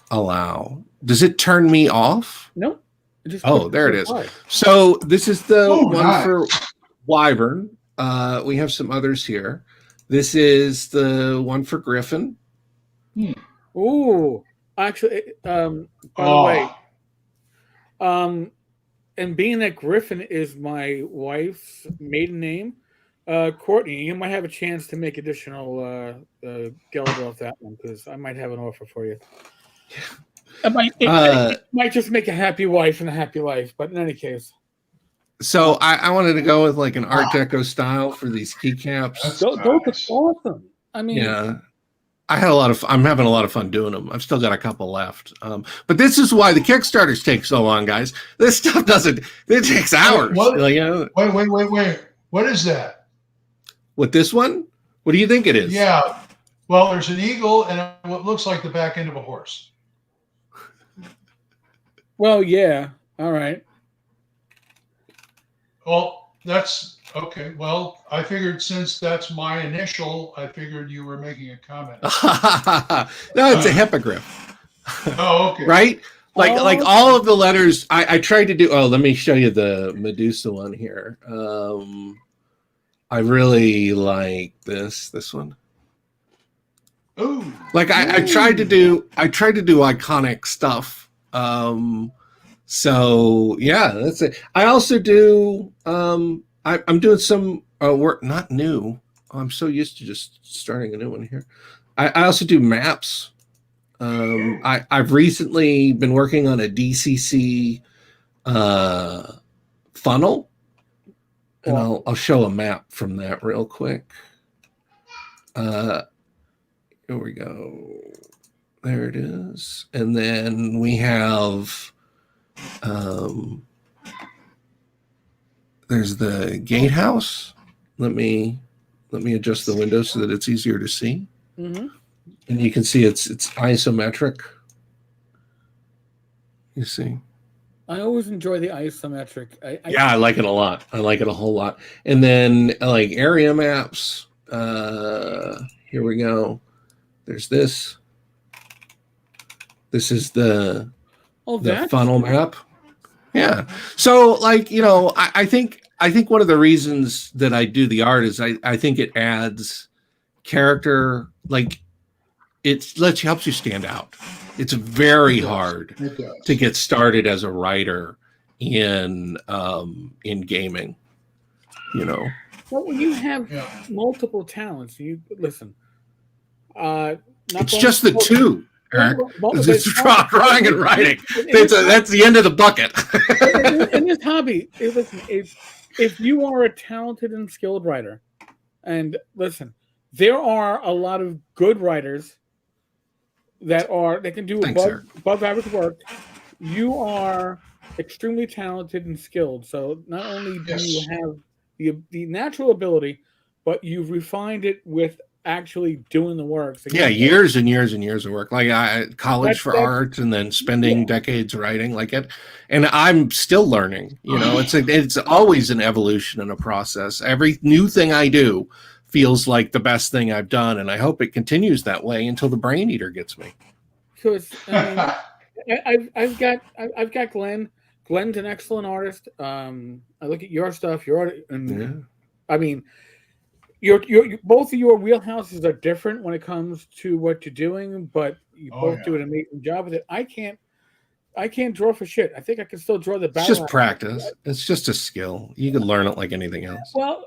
Allow. Does it turn me off? No. There it is. So this is the one for Wyvern. We have some others here. This is the one for Griffin. Ooh, actually, by the way, and being that Griffin is my wife's maiden name, Courtney, you might have a chance to make additional geld off that one, because I might have an offer for you. It might just make a happy wife and a happy life, but in any case. So I wanted to go with like an Art Deco style for these keycaps. Those are awesome. I mean, yeah, I'm having a lot of fun doing them. I've still got a couple left. But this is why the Kickstarters take so long, guys. This stuff it takes hours. Wait. What is that? What, this one? What do you think it is? Yeah. Well, there's an eagle and what looks like the back end of a horse. Well, yeah. All right. Well, that's okay. Well, I figured since that's my initial, I figured you were making a comment. No, it's a hippogriff. Oh, okay. Right? Like all of the letters, I tried to do. Oh, let me show you the Medusa one here. I really like this one. Ooh. Like I tried to do iconic stuff. So yeah, that's it. I also do. I'm doing some work. Not new. I'm so used to just starting a new one here. I also do maps. I've recently been working on a DCC funnel, and I'll show a map from that real quick. Here we go. There it is. And then we have there's the gatehouse. Let me adjust the window so that it's easier to see. Mm-hmm. And you can see it's isometric. You see? I always enjoy the isometric. I like it a lot. I like it a whole lot. And then like area maps. Here we go. There's this. This is the funnel map. Yeah. So like, I think one of the reasons that I do the art is I think it adds character, like helps you stand out. It's very hard to get started as a writer in gaming, Well, when you have multiple talents, you listen. It's just the two, Eric. It's drawing and writing. That's the end of the bucket. In this hobby, if you are a talented and skilled writer, and listen, there are a lot of good writers that can do above average work. You are extremely talented and skilled. So not only do you have the natural ability, but you've refined it with actually doing the work. So years and years and years of work. Like college for art, and then spending decades writing like it. And I'm still learning. It's always an evolution and a process. Every new thing I do feels like the best thing I've done, and I hope it continues that way until the brain eater gets me. Because I've got Glen. Glen's an excellent artist. I look at your stuff. I mean, your both of your wheelhouses are different when it comes to what you're doing, but you both do an amazing job with it. I can't draw for shit. I think I can still draw the battle. It's just practice. It's just a skill. You can learn it like anything else. Well,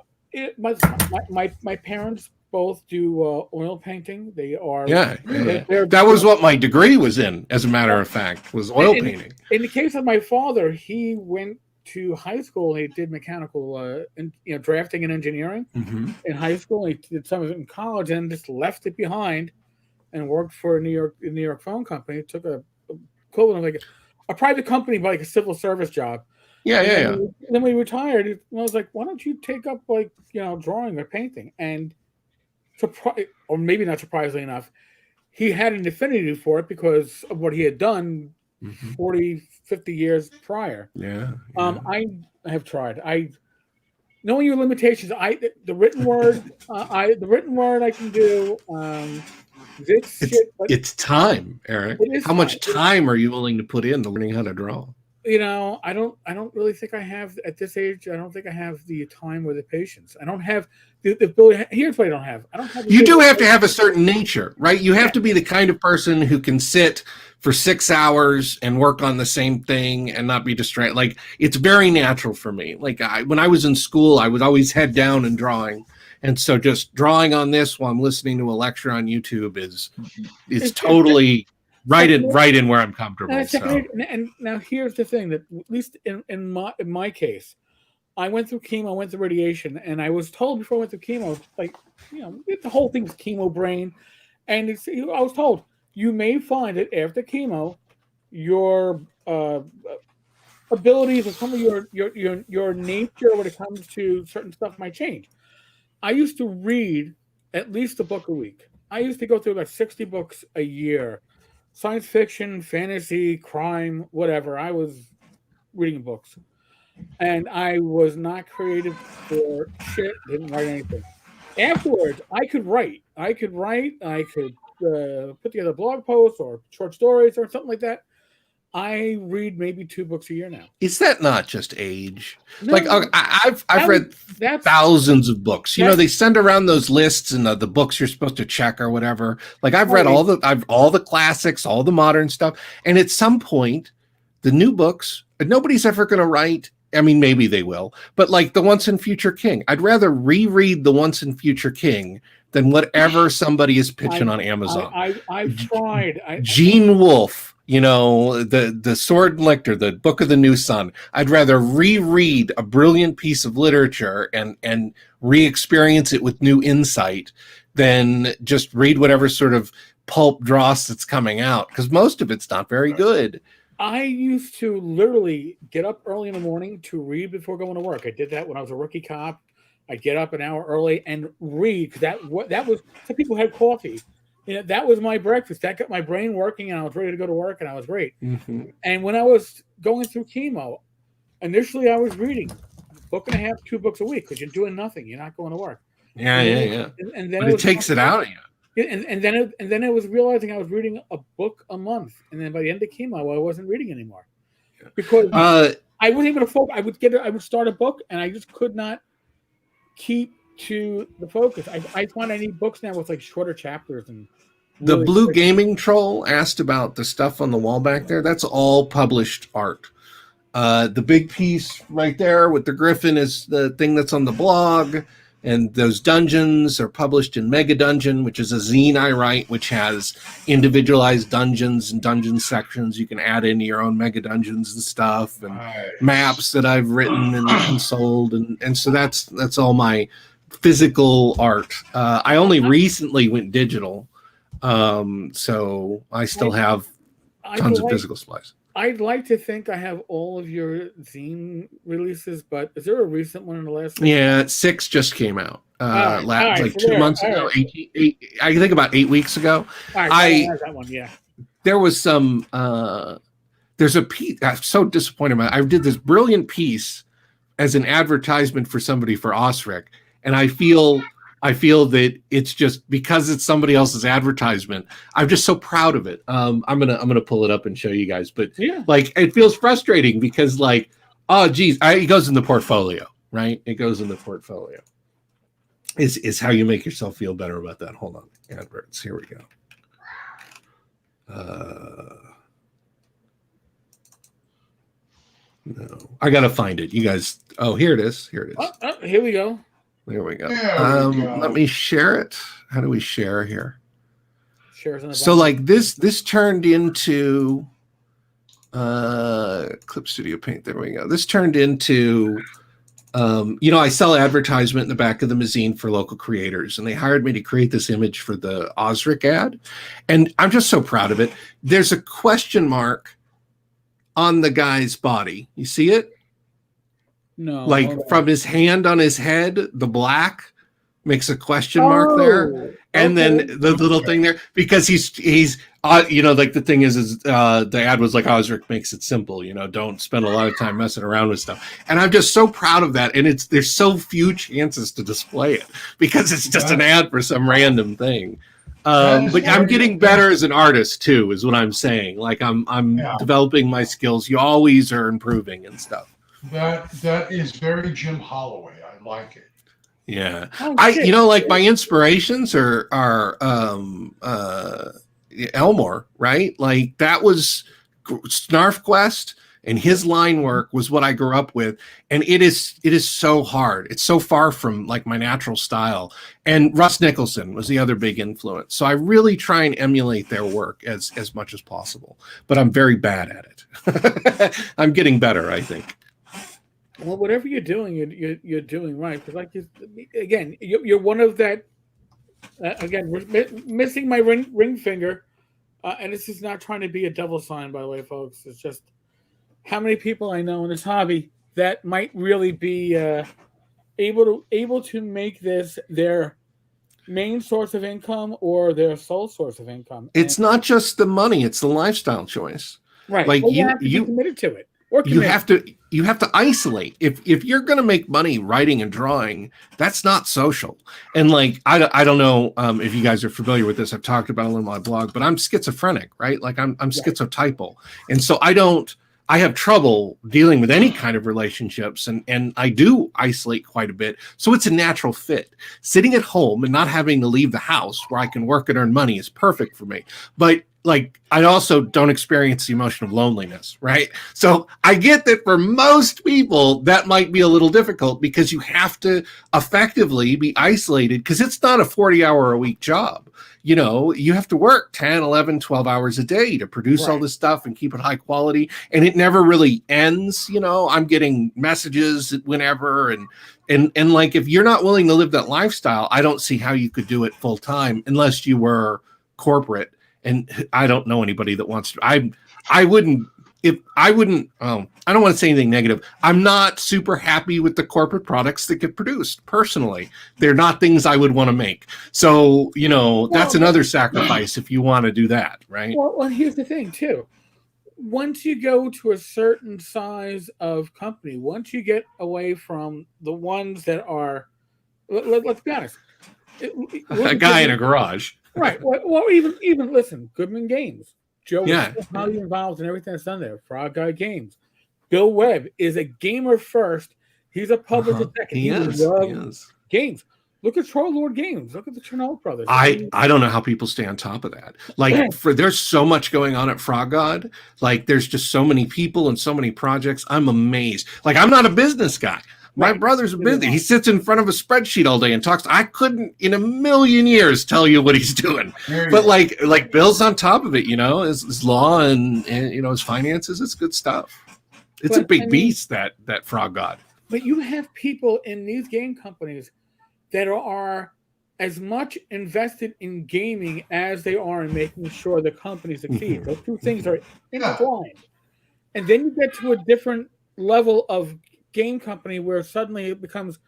my parents both do oil painting. They are that was what my degree was in, as a matter of fact, was oil painting. In the case of my father, he went to high school. He did mechanical drafting and engineering in high school. He did some of it in college and just left it behind and worked for a New York phone company. Took a equivalent of like a private company, but like a civil service job. Then when he retired, I was like, why don't you take up drawing or painting? And or maybe not surprisingly enough, he had an affinity for it because of what he had done 40, 50 years prior. I have tried. Knowing your limitations, the written word I can do. It's time, Eric. How much time are you willing to put into learning how to draw? I don't really think I have at this age. I don't think I have the time or the patience. I don't have the ability. Here's what I don't have. I don't have. You do have to have a certain nature, right? You have to be the kind of person who can sit for 6 hours and work on the same thing and not be distracted. Like, it's very natural for me. Like, when I was in school, I was always head down and drawing. And so just drawing on this while I'm listening to a lecture on YouTube is totally right in where I'm comfortable. And now here's the thing, that at least in my case, I went through chemo, went through radiation, and I was told before I went through chemo, like, the whole thing's chemo brain. And I was told, you may find that after chemo, your abilities or some of your nature when it comes to certain stuff might change. I used to read at least a book a week. I used to go through like 60 books a year. Science fiction, fantasy, crime, whatever. I was reading books. And I was not creative for shit. Didn't write anything. Afterwards, I could write. I could put together blog posts or short stories or something like that. I read maybe 2 books a year now. Is that not just age? No, like I've read thousands of books. They send around those lists and the books you're supposed to check or whatever. Like I've read all the classics, all the modern stuff. And at some point, the new books, nobody's ever going to write. I mean, maybe they will, but like the Once and Future King, I'd rather reread the Once and Future King than whatever somebody is pitching on Amazon. I've tried. Gene Wolfe, you know, the Sword and Lictor, the Book of the New Sun. I'd rather reread a brilliant piece of literature and re-experience it with new insight than just read whatever sort of pulp dross that's coming out, because most of it's not very good. I used to literally get up early in the morning to read before going to work. I did that when I was a rookie cop. I'd get up an hour early and read. That was, some people had coffee. You know, that was my breakfast. That got my brain working, and I was ready to go to work, and I was great. Mm-hmm. And when I was going through chemo, initially I was reading a book and a half, 2 books a week, because you're doing nothing. You're not going to work. Yeah. And then but it takes it out of you. And then I was realizing I was reading a book a month, and then by the end of chemo, I wasn't reading anymore because I wasn't able to focus. I would start a book, and I just could not keep to the focus. I find I need books now with like shorter chapters. And the really Blue quick. Gaming Troll asked about the stuff on the wall back there. That's all published art. The big piece right there with the griffin is the thing that's on the blog. And those dungeons are published in Mega Dungeon, which is a zine I write, which has individualized dungeons and dungeon sections. You can add into your own Mega Dungeons and stuff, and maps that I've written and sold. And so that's all my physical art. I only recently went digital, so I still have tons of physical supplies. I'd like to think I have all of your zine releases, but is there a recent one in the last? Yeah, 6 just came out. Like 2 months ago. Right. I think about 8 weeks ago. I that one, yeah. There was some. There's a piece. I'm so disappointed. I did this brilliant piece as an advertisement for somebody for Osric, and I feel that it's just because it's somebody else's advertisement. I'm just so proud of it. I'm gonna pull it up and show you guys. But yeah, like it feels frustrating because like, oh geez, it goes in the portfolio, right? It goes in the portfolio. Is how you make yourself feel better about that. Hold on, adverts. Here we go. No, I gotta find it. You guys. Oh, here it is. Here it is. Here we go. There we go. There we go. Let me share it. How do we share here? So like this turned into Clip Studio Paint. There we go. This turned into I sell advertisement in the back of the Mazine for local creators, and they hired me to create this image for the Osric ad, and I'm just so proud of it. There's a question mark on the guy's body. You see it? No, like from his hand on his head, the black makes a question mark there, and then the little thing there, because he's like the thing is the ad was like, Osric makes it simple, don't spend a lot of time messing around with stuff, and I'm just so proud of that. And there's so few chances to display it because it's just an ad for some random thing. But I'm getting better as an artist too, is what I'm saying. Like I'm developing my skills. You always are improving and stuff. That is very Jim Holloway. I like it. Yeah. Like my inspirations are Elmore, right? Like that was Snarfquest, and his line work was what I grew up with. And it is so hard. It's so far from like my natural style. And Russ Nicholson was the other big influence. So I really try and emulate their work as much as possible, but I'm very bad at it. I'm getting better, I think. Well, whatever you're doing, you're doing right. Because, like, you're one of that. Missing my ring finger, and this is not trying to be a double sign, by the way, folks. It's just how many people I know in this hobby that might really be able to make this their main source of income or their sole source of income. It's not just the money; it's the lifestyle choice. Right. Like you have to be committed to it. You have to isolate. If you're going to make money writing and drawing, that's not social. And like I don't know if you guys are familiar with this. I've talked about it on my blog, but I'm schizophrenic, right? Like I'm schizotypal, and so I have trouble dealing with any kind of relationships, and I do isolate quite a bit. So it's a natural fit. Sitting at home and not having to leave the house where I can work and earn money is perfect for me. But like I also don't experience the emotion of loneliness, right? So I get that for most people that might be a little difficult because you have to effectively be isolated because it's not a 40-hour-a-week job. You know, you have to work 10, 11, 12 hours a day to produce all this stuff and keep it high quality, and it never really ends. You know, I'm getting messages whenever, and like if you're not willing to live that lifestyle, I don't see how you could do it full time unless you were corporate. And I don't know anybody that wants to. I wouldn't. I don't want to say anything negative. I'm not super happy with the corporate products that get produced. Personally, they're not things I would want to make. So, you know, that's another sacrifice if you want to do that, right? Well, here's the thing too. Once you go to a certain size of company, once you get away from the ones that are, let's be honest, a guy in a garage. Right. Well, even listen, Goodman Games. Joe is highly involved in everything that's done there. Frog Guy Games. Bill Webb is a gamer first. He's a publisher second. He is. Games. Look at Troll Lord Games. Look at the Chernow brothers. I don't know how people stay on top of that. Like, there's so much going on at Frog God. Like, there's just so many people and so many projects. I'm amazed. Like, I'm not a business guy. My brother's busy. He sits in front of a spreadsheet all day and talks. I couldn't in a million years tell you what he's doing. But like Bill's on top of it, you know, his law and you know, his finances. It's good stuff. It's a big beast, that Frog God. But you have people in these game companies that are as much invested in gaming as they are in making sure the company succeeds. Those two things are intertwined. And then you get to a different level of game company where suddenly it becomes,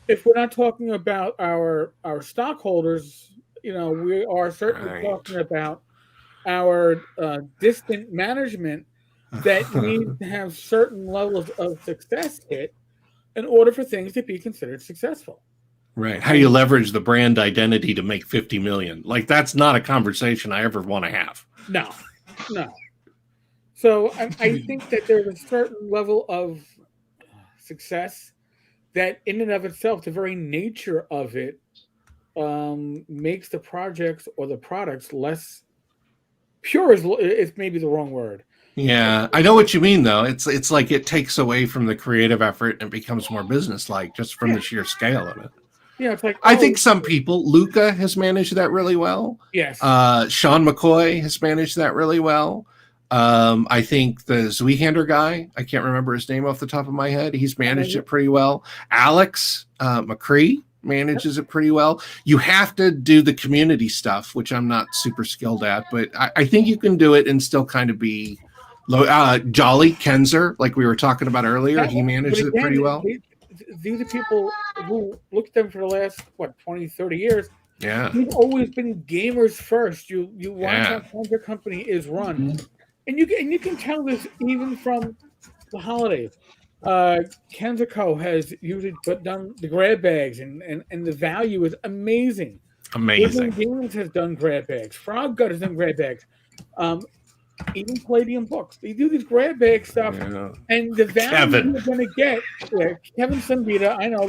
if we're not talking about our stockholders, you know, we are certainly talking about our distant management that needs to have certain levels of success hit in order for things to be considered successful. Right. How you leverage the brand identity to make 50 million. Like, that's not a conversation I ever want to have. No. So I think that there's a certain level of success that in and of itself, the very nature of it makes the projects or the products less pure is maybe the wrong word. Yeah, I know what you mean, though. It's like it takes away from the creative effort and becomes more business-like just from the sheer scale of it. Yeah, it's like I think some people, Luca has managed that really well. Yes. Sean McCoy has managed that really well. I think the Zweihander guy, I can't remember his name off the top of my head. He's managed it pretty well. Alex McCree manages it pretty well. You have to do the community stuff, which I'm not super skilled at, but I think you can do it and still kind of be low. Jolly Kenzer, like we were talking about earlier, he managed it pretty well. These are people who looked at them for the last, 20, 30 years. Yeah. You've always been gamers first. You watch how your company is run. And you can tell this even from the holidays. Kenzico has usually done the grab bags, and the value is amazing. Amazing. Games has done grab bags. Frog Gut has done grab bags. Even Palladium Books. They do these grab bag stuff, and the value you're going to get. Yeah, Kevin Sambita, I know.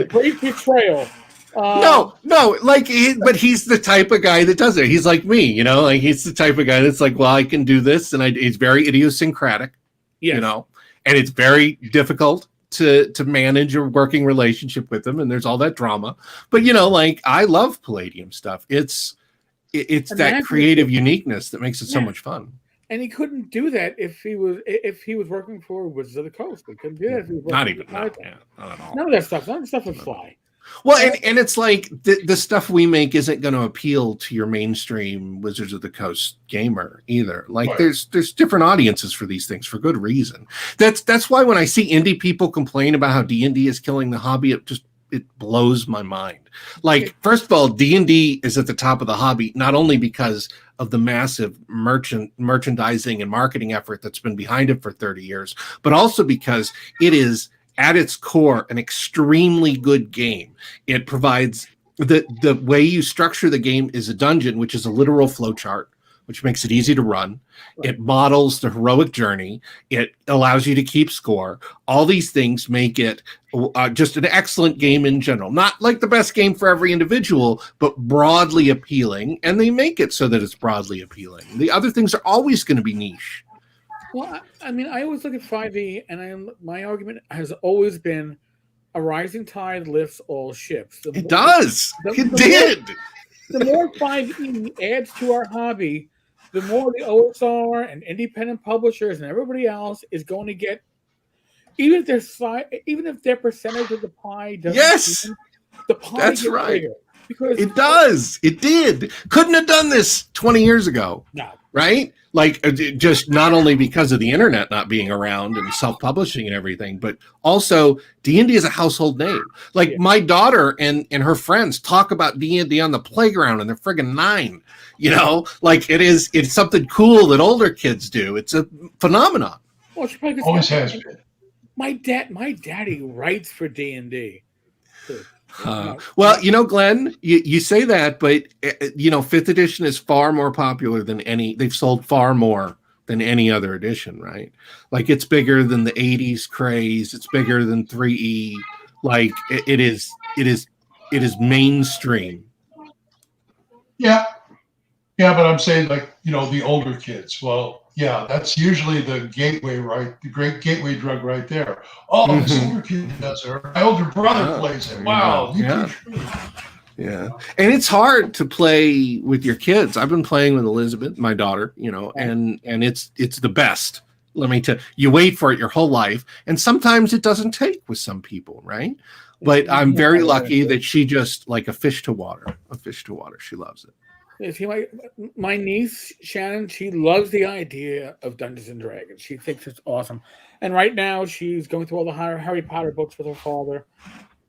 Great betrayal. No, but he's the type of guy that does it. He's like me, you know, like he's the type of guy that's like, well, I can do this, and he's very idiosyncratic, you know, and it's very difficult to manage a working relationship with him, and there's all that drama. But you know, like I love Palladium stuff. It's that creative uniqueness that makes it so much fun. And he couldn't do that if he was working for Wizards of the Coast. He couldn't do that if he was working not at all. None of that stuff. None of the stuff would fly. Well, and it's like the stuff we make isn't going to appeal to your mainstream Wizards of the Coast gamer either. Like there's different audiences for these things for good reason. That's why when I see indie people complain about how D&D is killing the hobby, it blows my mind. Like, first of all, D&D is at the top of the hobby, not only because of the massive merchandising and marketing effort that's been behind it for 30 years, but also because it is at its core an extremely good game. It provides the way you structure the game is a dungeon, which is a literal flowchart, which makes it easy to run. Right. It models the heroic journey. It allows you to keep score. All these things make it just an excellent game in general. Not like the best game for every individual, but broadly appealing. And they make it so that it's broadly appealing. The other things are always going to be niche. Well, I mean, I always look at 5e, and my argument has always been a rising tide lifts all ships. It does. It did. The more 5e adds to our hobby, the more the OSR and independent publishers and everybody else is going to get, even if their percentage of the pie doesn't. Yes, the pie that's gets right. bigger because it does. It did. Couldn't have done this 20 years ago. No. Right? Like, just not only because of the internet not being around and self-publishing and everything, but also D&D is a household name. Like, my daughter and her friends talk about D&D on the playground, and they're friggin' 9. You know, like it's something cool that older kids do. It's a phenomenon. Well, always has been. My daddy writes for D&D. Well, you know, Glenn, you say that, but you know, 5th edition is far more popular than they've sold far more than any other edition, right? Like, it's bigger than the 80s craze. It's bigger than 3E. Like, it is mainstream. Yeah. Yeah, but I'm saying, like, you know, the older kids. Well, yeah, that's usually the gateway, right? The great gateway drug right there. Oh, this older kid does it. My older brother plays it. Wow. Yeah. And it's hard to play with your kids. I've been playing with Elizabeth, my daughter, you know, and it's the best. Let me tell you, you wait for it your whole life. And sometimes it doesn't take with some people, right? But I'm very lucky that she just, like, a fish to water. She loves it. See, my niece Shannon, she loves the idea of Dungeons and Dragons. She thinks it's awesome, and right now she's going through all the Harry Potter books with her father,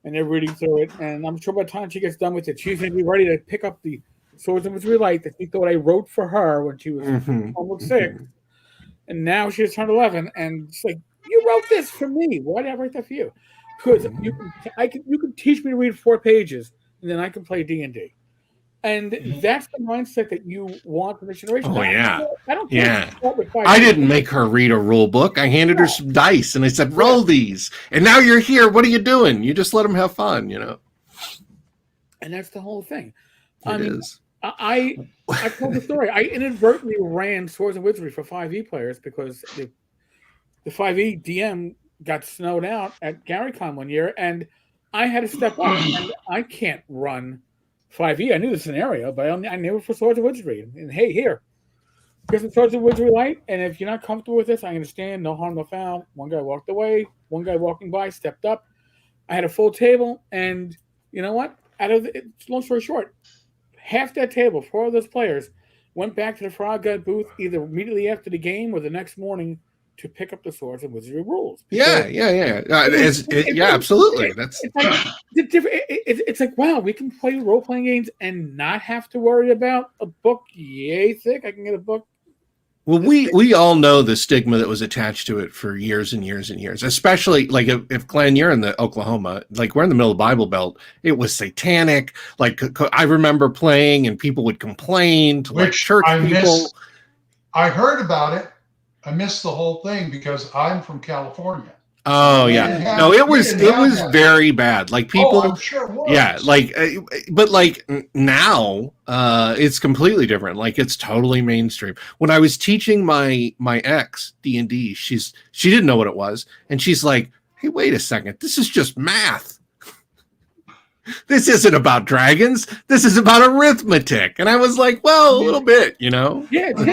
and they're reading through it. And I'm sure by the time she gets done with it, she's going to be ready to pick up the Swords and Wizardry Light that she thought I wrote for her when she was almost 6, and now she's turned 11, and she's like, "You wrote this for me. Why did I write that for you?" Because you can teach me to read 4 pages, and then I can play D&D. And that's the mindset that you want from the generation. Oh, yeah. I don't care. I didn't make her read a rule book. I handed her some dice, and I said, roll these. And now you're here. What are you doing? You just let them have fun, you know? And that's the whole thing. It is. I told the story. I inadvertently ran Swords and Wizardry for 5e players because the 5e DM got snowed out at GaryCon one year, and I had to step up, and I can't run 5e. I knew the scenario, but I knew it for Swords and Wizardry. And hey, here's some Swords and Wizardry Light, and if you're not comfortable with this, I understand. No harm, no foul. One guy walked away. One guy walking by stepped up. I had a full table, and you know what? Long story short, half that table, 4 of those players, went back to the Frog Gut booth either immediately after the game or the next morning to pick up the Swords and Wizardry rules. Yeah, absolutely. It's like, wow, we can play role-playing games and not have to worry about a book yay thick. I can get a book. Well, we all know the stigma that was attached to it for years and years and years, especially like if Glenn, you're in the Oklahoma, like we're in the middle of the Bible Belt, it was satanic. Like I remember playing and people would complain to like church people. I heard about it. I missed the whole thing because I'm from California. Oh yeah, no, it was very bad. Like people, I'm sure it was. Yeah, like, but like now, it's completely different. Like it's totally mainstream. When I was teaching my ex D&D, she didn't know what it was, and she's like, "Hey, wait a second, this is just math. This isn't about dragons. This is about arithmetic." And I was like, well, a little bit, you know? Yeah. Look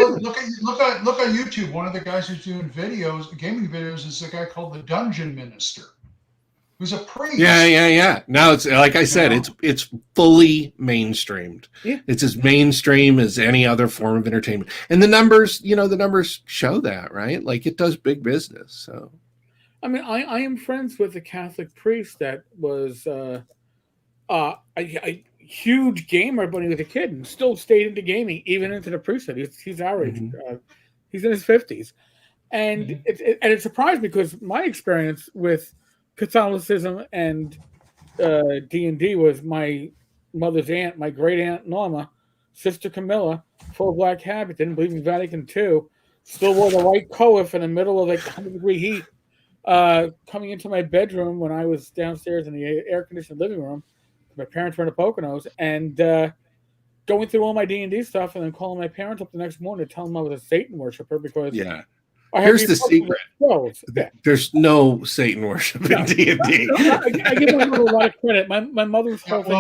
on YouTube. One of the guys who's doing gaming videos, is a guy called the Dungeon Minister, who's a priest. Yeah. Now it's like I said, it's fully mainstreamed. Yeah. It's as mainstream as any other form of entertainment. And the numbers show that, right? Like it does big business. So, I mean, I am friends with a Catholic priest that was a huge gamer, but he was a kid and still stayed into gaming, even into the priesthood. He's our age. He's in his 50s. And it surprised me because my experience with Catholicism and D&D was my mother's aunt, my great aunt Norma, Sister Camilla, full black habit, didn't believe in Vatican II, still wore the white coif in the middle of like 100-degree heat, coming into my bedroom when I was downstairs in the air-conditioned living room. My parents were in the Poconos, and going through all my D&D stuff, and then calling my parents up the next morning to tell them I was a Satan worshiper because Here's the secret. Yeah. There's no Satan worship in D&D. I give my mother a lot of credit. My mother's whole thing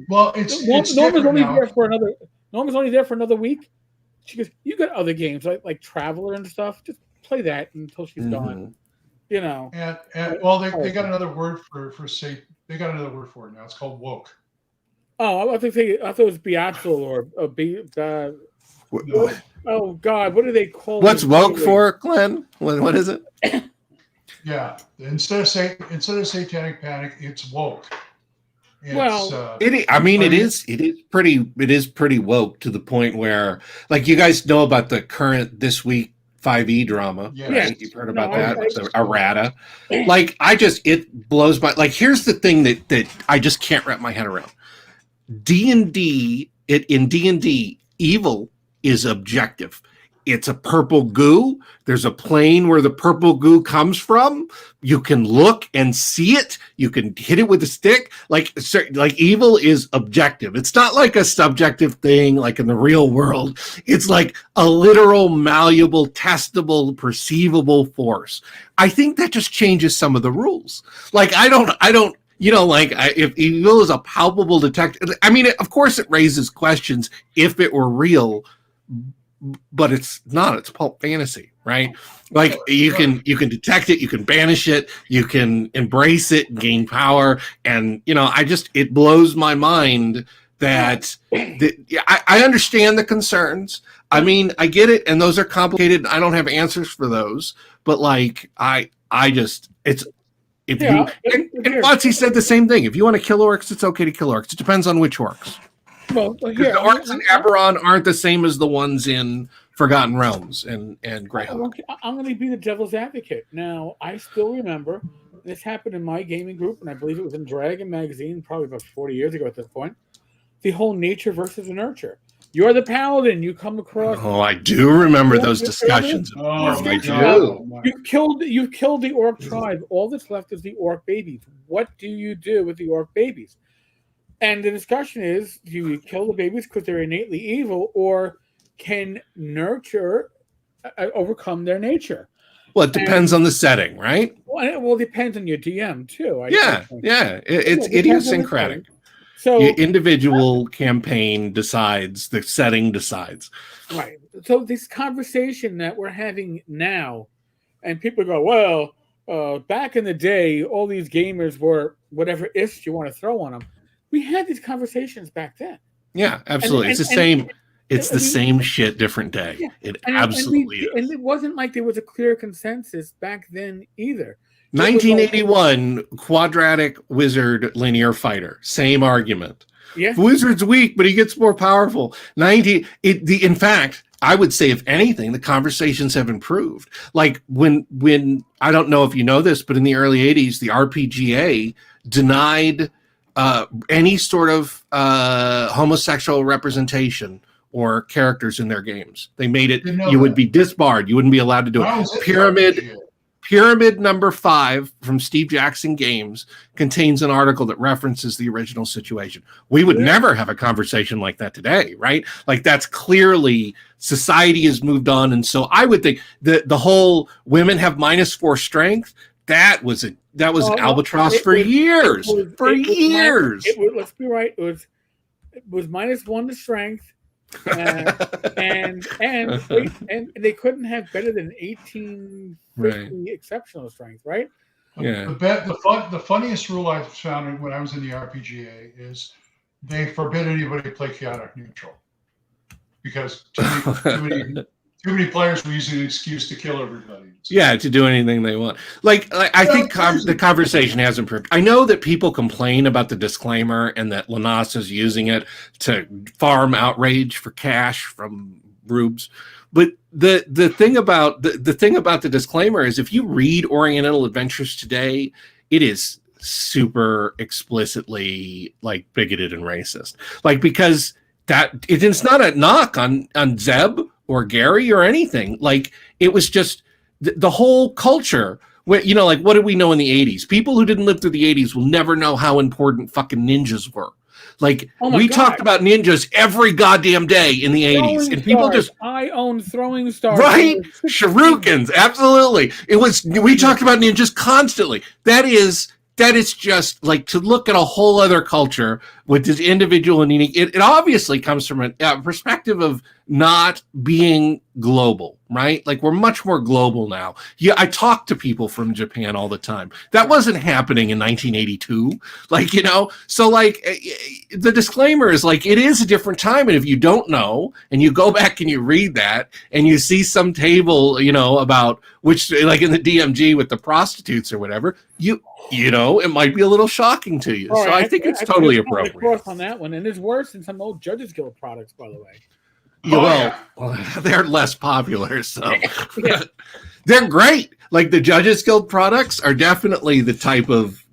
was it's Norma's only now. there for another. Norma's only there for another week. She goes, "You got other games like Traveler and stuff. Just play that until she's gone." You know. And well, they got another word for Satan. They got another word for it now. It's called woke. Oh, I thought it was Beatzal or oh God, what do they call it? What's woke for, Glenn? What is it? Yeah, instead of satanic panic, it's woke. It is pretty woke to the point where, like, you guys know about the current This Week 5e drama. Yeah. Right? You've heard about that, the errata. Like, it blows my, like, here's the thing that I just can't wrap my head around. in D&D, evil is objective. It's a purple goo. There's a plane where the purple goo comes from. You can look and see it. You can hit it with a stick. Like evil is objective. It's not like a subjective thing like in the real world. It's like a literal, malleable, testable, perceivable force. I think that just changes some of the rules. Like, I don't, if evil is a palpable detector, I mean, of course it raises questions if it were real, but it's not. It's pulp fantasy, right? Like, you can detect it, you can banish it, you can embrace it, gain power, and it blows my mind that I understand the concerns. I mean, I get it, and those are complicated. I don't have answers for those, but like, and Watsy said the same thing. If you want to kill orcs, it's okay to kill orcs. It depends on which orcs. Well, the orcs in Eberron aren't the same as the ones in Forgotten Realms and Greyhawk. I'm going to be the devil's advocate. Now, I still remember this happened in my gaming group, and I believe it was in Dragon Magazine, probably about 40 years ago at this point. The whole nature versus nurture. You're the paladin. You come across. Oh, I do remember those discussions. I do. You've killed the orc tribe. All that's left is the orc babies. What do you do with the orc babies? And the discussion is, do you kill the babies because they're innately evil, or can nurture overcome their nature? Well, it depends on the setting, right? Well, it depends on your DM, too. It's idiosyncratic. So your individual campaign decides, the setting decides. Right. So this conversation that we're having now, and people go, well, back in the day, all these gamers were whatever ist you want to throw on them. We had these conversations back then. Yeah, absolutely. It's the same. It's the same shit, different day. Yeah. It absolutely is. And it wasn't like there was a clear consensus back then either. 1981 quadratic wizard linear fighter. Same argument. Yeah. Wizard's weak, but he gets more powerful. In fact, I would say, if anything, the conversations have improved. Like when I don't know if you know this, but in the early 80s, the RPGA denied any sort of homosexual representation or characters in their games. They made it would be disbarred. You wouldn't be allowed to do it. Pyramid number 5 from Steve Jackson Games contains an article that references the original situation. We would never have a conversation like that today, right? Like, that's clearly society has moved on. And so I would think that the whole women have -4 strength, that was an albatross for years. Let's be right. It was -1 to strength, and they couldn't have better than 1850 exceptional strength, right? Yeah. The funniest rule I found when I was in the RPGA is they forbid anybody to play chaotic neutral because too many players were using an excuse to kill everybody. Yeah, to do anything they want. Like I think the conversation has improved. I know that people complain about the disclaimer and that Lanas is using it to farm Outrage for cash from rubes. But the thing about the disclaimer is, if you read Oriental Adventures today, it is super explicitly like bigoted and racist. Like, because It's not a knock on Zeb or Gary or anything. Like, it was just the whole culture. What did we know in the 80s? People who didn't live through the 80s will never know how important fucking ninjas were. Like, we talked about ninjas every goddamn day in the 80s, and people I owned throwing stars. Right? Shurikens, absolutely. We talked about ninjas constantly. That is just like, to look at a whole other culture with this individual and unique. It obviously comes from a perspective of not being global, right? Like, we're much more global now. Yeah, I talk to people from Japan all the time. That wasn't happening in 1982. Like, so like, the disclaimer is like, it is a different time. And if you don't know, and you go back and you read that, and you see some table, about which, like in the DMG with the prostitutes or whatever, it might be a little shocking to you. So I think it's totally appropriate. On that one, and it's worse than some old Judges Guild products, by the way. Well, they're less popular, so they're great. Like, the Judges Guild products are definitely the type of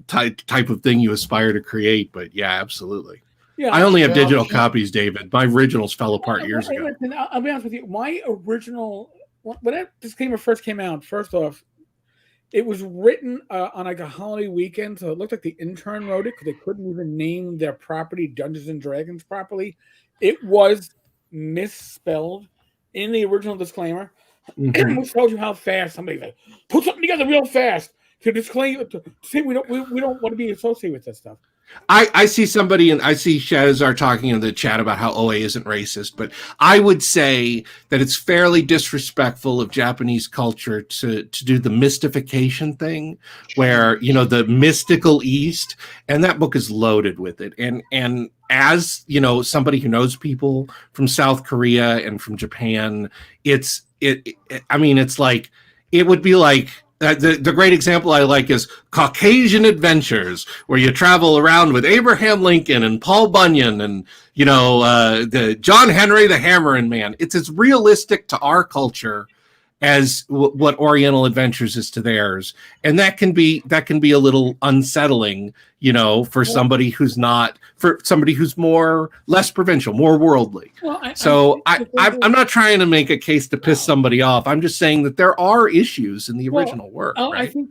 thing you aspire to create. But yeah, absolutely. Yeah, I only have digital copies, David. My originals fell apart years ago. I'll be honest with you. My original, when that disclaimer first came out, first off, it was written on like a holiday weekend, so it looked like the intern wrote it because they couldn't even name their property Dungeons and Dragons properly. It was misspelled in the original disclaimer, which tells you how fast somebody like, put something together real fast to disclaim to say we don't want to be associated with this stuff. I see somebody, and I see Shadazar talking in the chat about how OA isn't racist, but I would say that it's fairly disrespectful of Japanese culture to do the mystification thing, where, the mystical East, and that book is loaded with it. And as, somebody who knows people from South Korea and from Japan, it's like, it would be like, the great example I like is Caucasian Adventures, where you travel around with Abraham Lincoln and Paul Bunyan and, the John Henry, the Hammering Man. It's as realistic to our culture as what Oriental Adventures is to theirs. And that can be a little unsettling, for somebody who's less provincial, more worldly. Well, I'm not trying to make a case to piss somebody off. I'm just saying that there are issues in the original work. Right? I think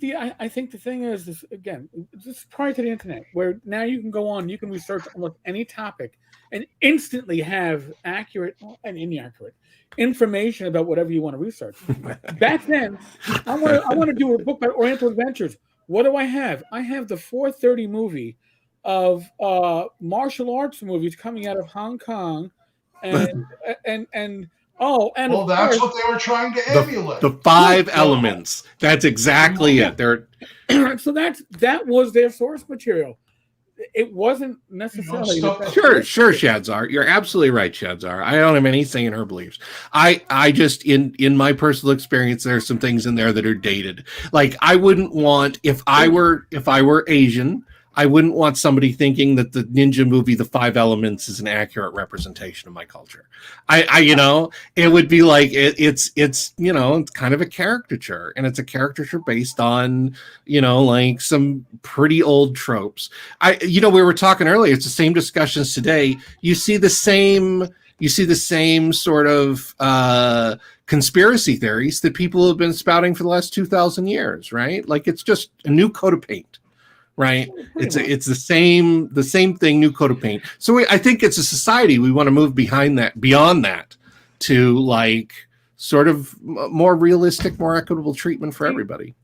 the thing is this, again, this is prior to the internet, where now you can go on, you can research almost any topic and instantly have accurate and inaccurate information about whatever you want to research. Back then, I want to do a book about Oriental Adventures. What do I have? I have the 4:30 movie of martial arts movies coming out of Hong Kong, and that's what they were trying to emulate. The 5 elements. That's exactly it. So that was their source material. It wasn't necessarily sure, Shadzar. You're absolutely right, Shadzar. I don't have any say in her beliefs. I just, in my personal experience, there are some things in there that are dated. Like, I wouldn't want, if I were Asian, I wouldn't want somebody thinking that the ninja movie, The 5 Elements, is an accurate representation of my culture. It would be like, it's kind of a caricature, and it's a caricature based on, like some pretty old tropes. We were talking earlier, it's the same discussions today. You see the same sort of conspiracy theories that people have been spouting for the last 2,000 years, right? Like, it's just a new coat of paint. Right. It's the same thing, new coat of paint. So I think it's a society we want to move beyond that to like sort of more realistic, more equitable treatment for everybody.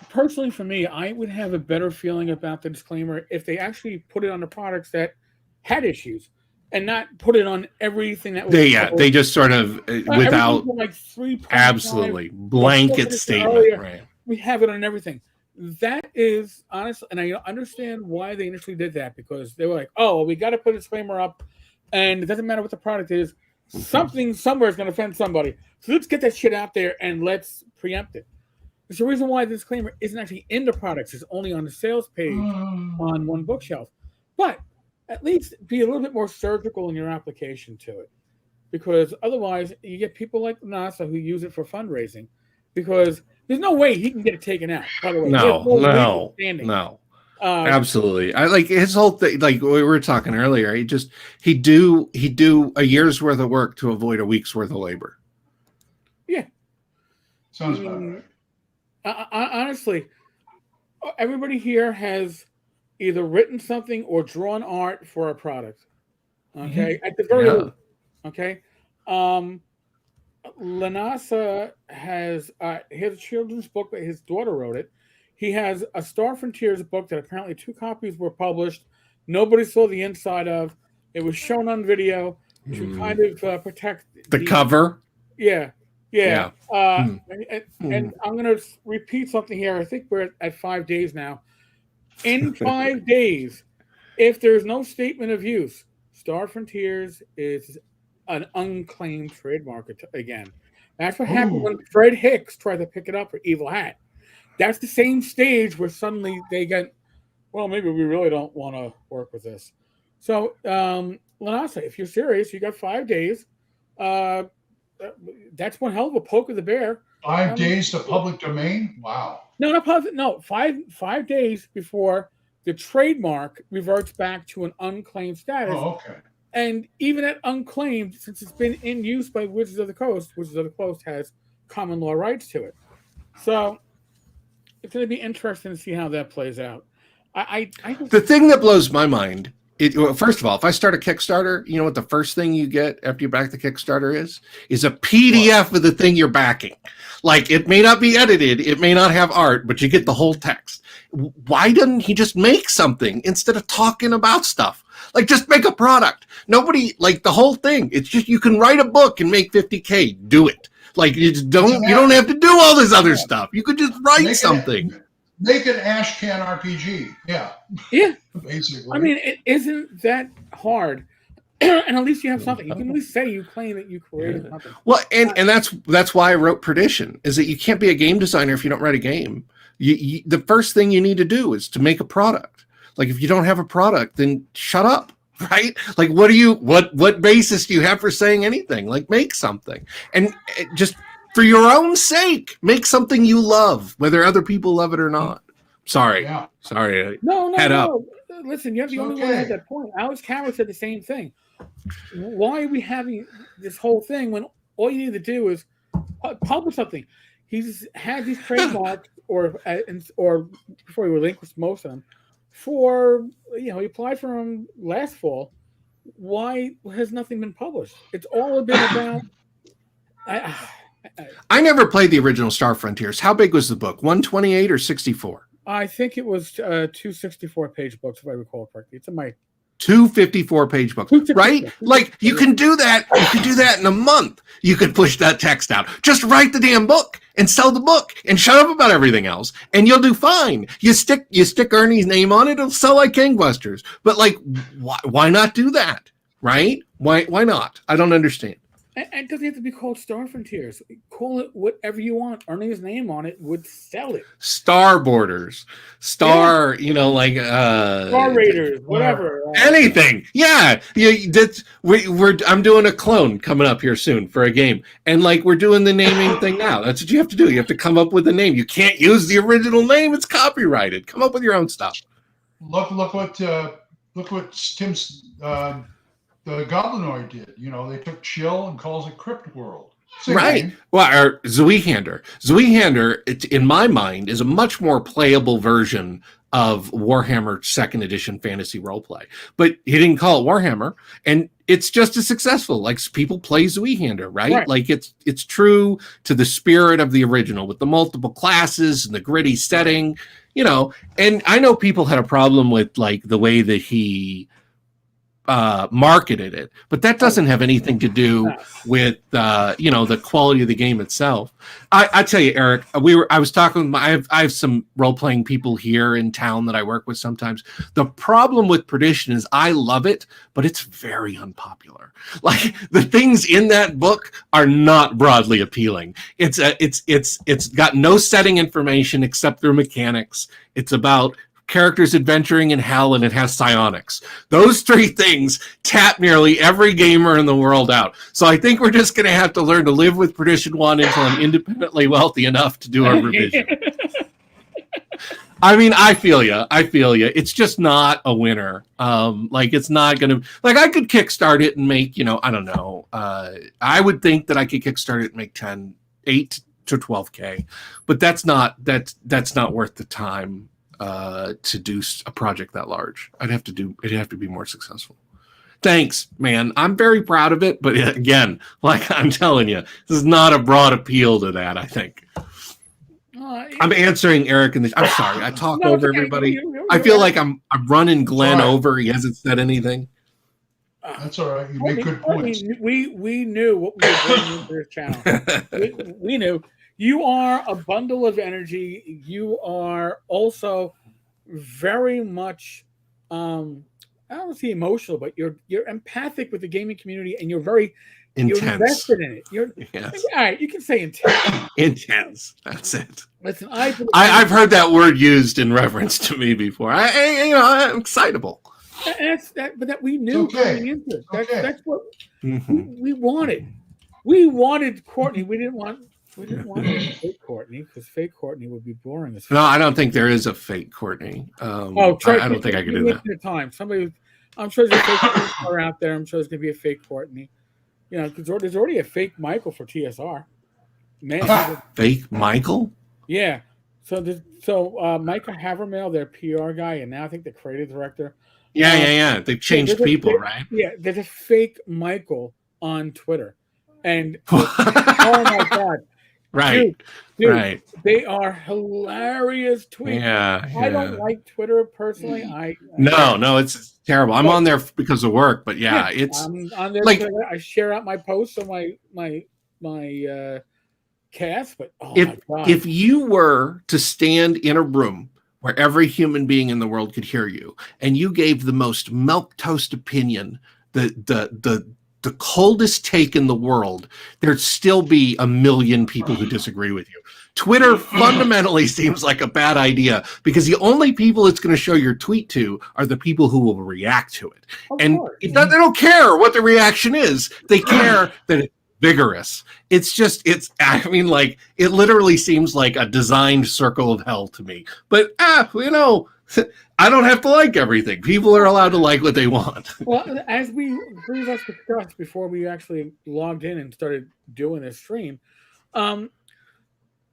Personally, for me, I would have a better feeling about the disclaimer if they actually put it on the products that had issues and not put it on everything that was. They just sort of without like 3.5 absolutely blanket statement. Right. We have it on everything. That is honest, and I understand why they initially did that, because they were like, "Oh, we got to put a disclaimer up, and it doesn't matter what the product is. Something somewhere is going to offend somebody. So let's get that shit out there and let's preempt it." There's a reason why the disclaimer isn't actually in the products; it's only on the sales page on one bookshelf. But at least be a little bit more surgical in your application to it, because otherwise you get people like NASA who use it for fundraising, because there's no way he can get it taken out. By the way, no. Absolutely. I like his whole thing. Like we were talking earlier, he'd do a year's worth of work to avoid a week's worth of labor. Yeah. Sounds about right. Honestly, everybody here has either written something or drawn art for a product. Okay, at the very least. Okay, Lanasa has his children's book that his daughter wrote it. He has a Star Frontiers book that apparently 2 copies were published. Nobody saw the inside of. It was shown on video to kind of protect the cover. Yeah. And I'm going to repeat something here. I think we're at 5 days now. In 5 days, if there's no statement of use, Star Frontiers is an unclaimed trademark again. That's what happened when Fred Hicks tried to pick it up for Evil Hat. That's the same stage where suddenly they get, well, maybe we really don't want to work with this. So, Lanasa, if you're serious, you got 5 days. That's one hell of a poke of the bear. 5 days to public domain? Wow. No, not public. No, 5 days before the trademark reverts back to an unclaimed status. Oh, okay. And even at unclaimed, since it's been in use by Wizards of the Coast has common law rights to it. So it's going to be interesting to see how that plays out. The thing that blows my mind, first of all, if I start a Kickstarter, you know what the first thing you get after you back the Kickstarter is a PDF of the thing you're backing. Like, it may not be edited, it may not have art, but you get the whole text. Why doesn't he just make something instead of talking about stuff? Like, just make a product. Nobody, like, the whole thing. It's just, you can write a book and make $50K. Do it. Like, you don't have to do all this other stuff. You could just write something. Make an ash can RPG. Yeah. Basically. I mean, it isn't that hard. And at least you have something. You can at least say you claim that you created something. Well, and that's why I wrote Perdition, is that you can't be a game designer if you don't write a game. The first thing you need to do is to make a product. Like, if you don't have a product, then shut up, right? Like, what basis do you have for saying anything? Like, make something. And just for your own sake, make something you love, whether other people love it or not. Sorry. No. Head up. Listen, you're the only one at that point. Alex Cameron said the same thing. Why are we having this whole thing when all you need to do is publish something? He's had these trademarks, or before he relinquished most of them, he applied for them last fall. Why has nothing been published? It's all been about. I never played the original Star Frontiers. How big was the book? 128 or 64? I think it was 264-page books, if I recall correctly. It's in my 254-page books, right? Like, you can do that. You can do that in a month. You could push that text out. Just write the damn book and sell the book and shut up about everything else, and you'll do fine. You stick Ernie's name on it, it'll sell like gangbusters. But, like, why not do that, right? Why not? I don't understand. And it doesn't have to be called Star Frontiers. Call it whatever you want. Earning his name on it would sell it. Star Borders. Star Raiders, whatever. Anything. Yeah. I'm doing a clone coming up here soon for a game. And, like, we're doing the naming thing now. That's what you have to do. You have to come up with a name. You can't use the original name. It's copyrighted. Come up with your own stuff. Look what Tim's the Goblinoid did. They took Chill and calls it Crypt World. Right. Name. Well, or Zweehander. Zweehander, in my mind, is a much more playable version of Warhammer 2nd Edition fantasy roleplay. But he didn't call it Warhammer, and it's just as successful. Like, people play Zweehander, right? Like, it's true to the spirit of the original with the multiple classes and the gritty setting, And I know people had a problem with, like, the way that he marketed it, but that doesn't have anything to do with the quality of the game itself. I tell you, Eric, I was talking with I have some role-playing people here in town that I work with sometimes. The problem with Perdition is I love it, but it's very unpopular. Like, the things in that book are not broadly appealing. It's got no setting information except through mechanics. It's about characters adventuring in hell, and it has psionics. Those 3 things tap nearly every gamer in the world out. So I think we're just going to have to learn to live with Perdition 1 until I'm independently wealthy enough to do our revision. I mean, I feel you. It's just not a winner. Like it's not going to, like I could kickstart it and make, I don't know. I would think that I could kickstart it and make 8 to 12K, but that's not worth the time to do a project that large. It'd have to be more successful. Thanks, man. I'm very proud of it, but again, like I'm telling you, this is not a broad appeal to that, I think. I'm answering Eric I'm sorry. I talk over everybody. I feel like I'm running Glenn over. He hasn't said anything. That's all right. You make good points. We knew what we were doing with this channel. We knew. You are a bundle of energy. You are also very much I don't say emotional, but you're empathic with the gaming community, and you're very intense. You're invested in it. Yes. All right, you can say intense. Intense. That's it. Listen, I've heard that word used in reference to me before. I'm excitable. But we knew coming into it. That's what we wanted. We wanted Courtney. We didn't want fake Courtney, because fake Courtney would be boring as fuck. No, I don't think there is a fake Courtney. I don't think I could do that. Time. I'm sure there's a fake Courtney out there. I'm sure there's going to be a fake Courtney. Because there's already a fake Michael for TSR. Man, fake Michael? Yeah. So Michael Havermel, their PR guy, and now I think the creative director. Yeah. They've changed people, right? Yeah, there's a fake Michael on Twitter. And oh my God. Right. Dude, right. They are hilarious tweets. Yeah. I don't like Twitter personally. No, it's terrible. I'm on there because of work, but it's I'm on there. Like, I share out my posts on my cast, but my God. If you were to stand in a room where every human being in the world could hear you, and you gave the most milquetoast opinion, the coldest take in the world, there'd still be 1 million people who disagree with you. Twitter fundamentally seems like a bad idea, because the only people it's going to show your tweet to are the people who will react to it. They don't care what the reaction is. They care that it's vigorous. It literally seems like a designed circle of hell to me. But I don't have to like everything. People are allowed to like what they want. Well, as we three of us discussed before we actually logged in and started doing this stream,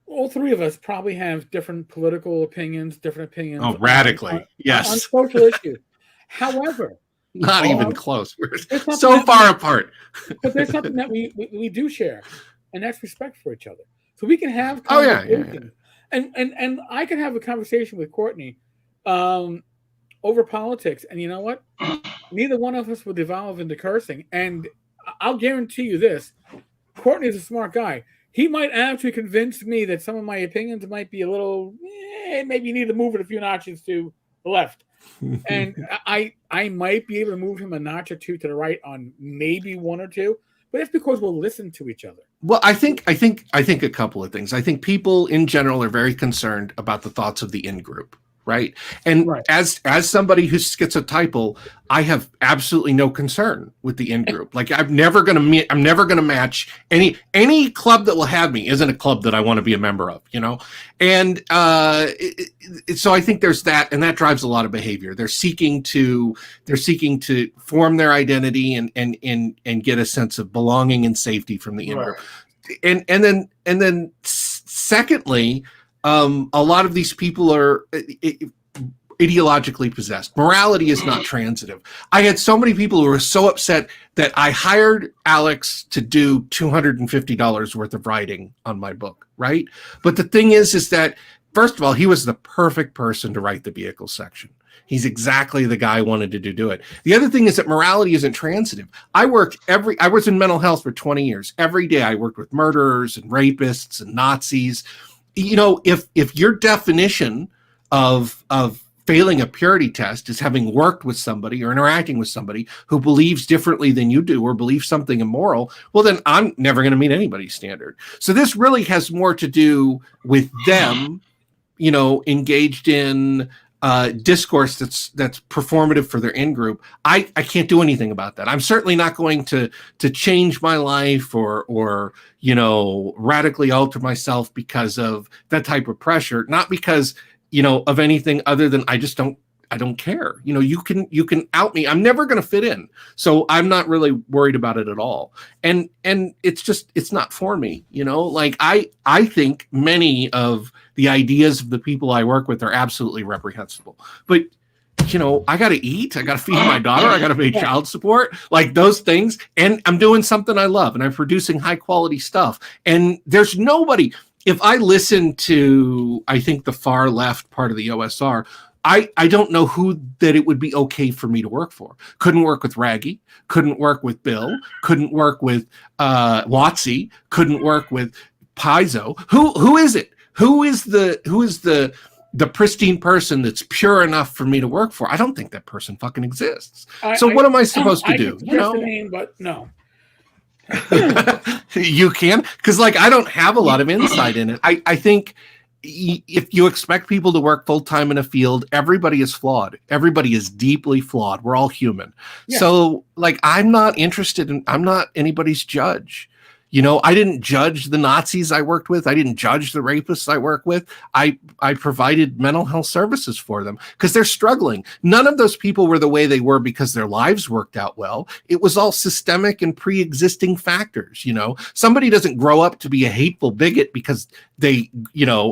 all three of us probably have different political opinions, different opinions. Oh, radically. Yes. On social issues. However, not even close. We're so far apart. But there's something that we do share, and that's respect for each other. So we can have conversations. And I can have a conversation with Courtney over politics, and you know what? Neither one of us would devolve into cursing. And I'll guarantee you this: Courtney is a smart guy. He might actually convince me that some of my opinions might be a little, maybe you need to move it a few notches to the left. And I might be able to move him a notch or two to the right on maybe one or two, but it's because we'll listen to each other. Well, I think a couple of things. I think people in general are very concerned about the thoughts of the in-group. Right. And as somebody who's schizotypal, I have absolutely no concern with the in-group. Like I'm never going to match any club that will have me isn't a club that I want to be a member of, And so I think there's that, and that drives a lot of behavior. They're seeking to form their identity and get a sense of belonging and safety from the in-group. And then secondly, a lot of these people are ideologically possessed. Morality is not transitive. I had so many people who were so upset that I hired Alex to do $250 worth of writing on my book, right? But the thing is that, first of all, he was the perfect person to write the vehicle section. He's exactly the guy I wanted to do it. The other thing is that morality isn't transitive. I was in mental health for 20 years. Every day I worked with murderers and rapists and Nazis. If your definition of failing a purity test is having worked with somebody or interacting with somebody who believes differently than you do or believes something immoral, well, then I'm never going to meet anybody's standard. So this really has more to do with them, engaged in discourse that's performative for their in-group. I can't do anything about that. I'm certainly not going to change my life or radically alter myself because of that type of pressure. Not because of anything other than I don't care. You can out me. I'm never going to fit in. So I'm not really worried about it at all. And it's not for me, like I think many of the ideas of the people I work with are absolutely reprehensible, but I got to eat. I got to feed my daughter. I got to pay child support, like those things. And I'm doing something I love and I'm producing high quality stuff. And there's nobody, if I listen to, I think the far left part of the OSR, I don't know who that it would be okay for me to work for. Couldn't work with Raggy, couldn't work with Bill, couldn't work with Watsy, couldn't work with Paizo. Who is it? Who is the pristine person that's pure enough for me to work for? I don't think that person fucking exists. So what am I supposed to do? The name, but no. You can, because I don't have a lot of insight in it. I think if you expect people to work full time in a field, everybody is flawed. Everybody is deeply flawed. We're all human. Yeah. So I'm not interested in, I'm not anybody's judge. I didn't judge the Nazis I worked with. I didn't judge the rapists I work with. I provided mental health services for them because they're struggling. None of those people were the way they were because their lives worked out well. It was all systemic and pre-existing factors. Somebody doesn't grow up to be a hateful bigot because they,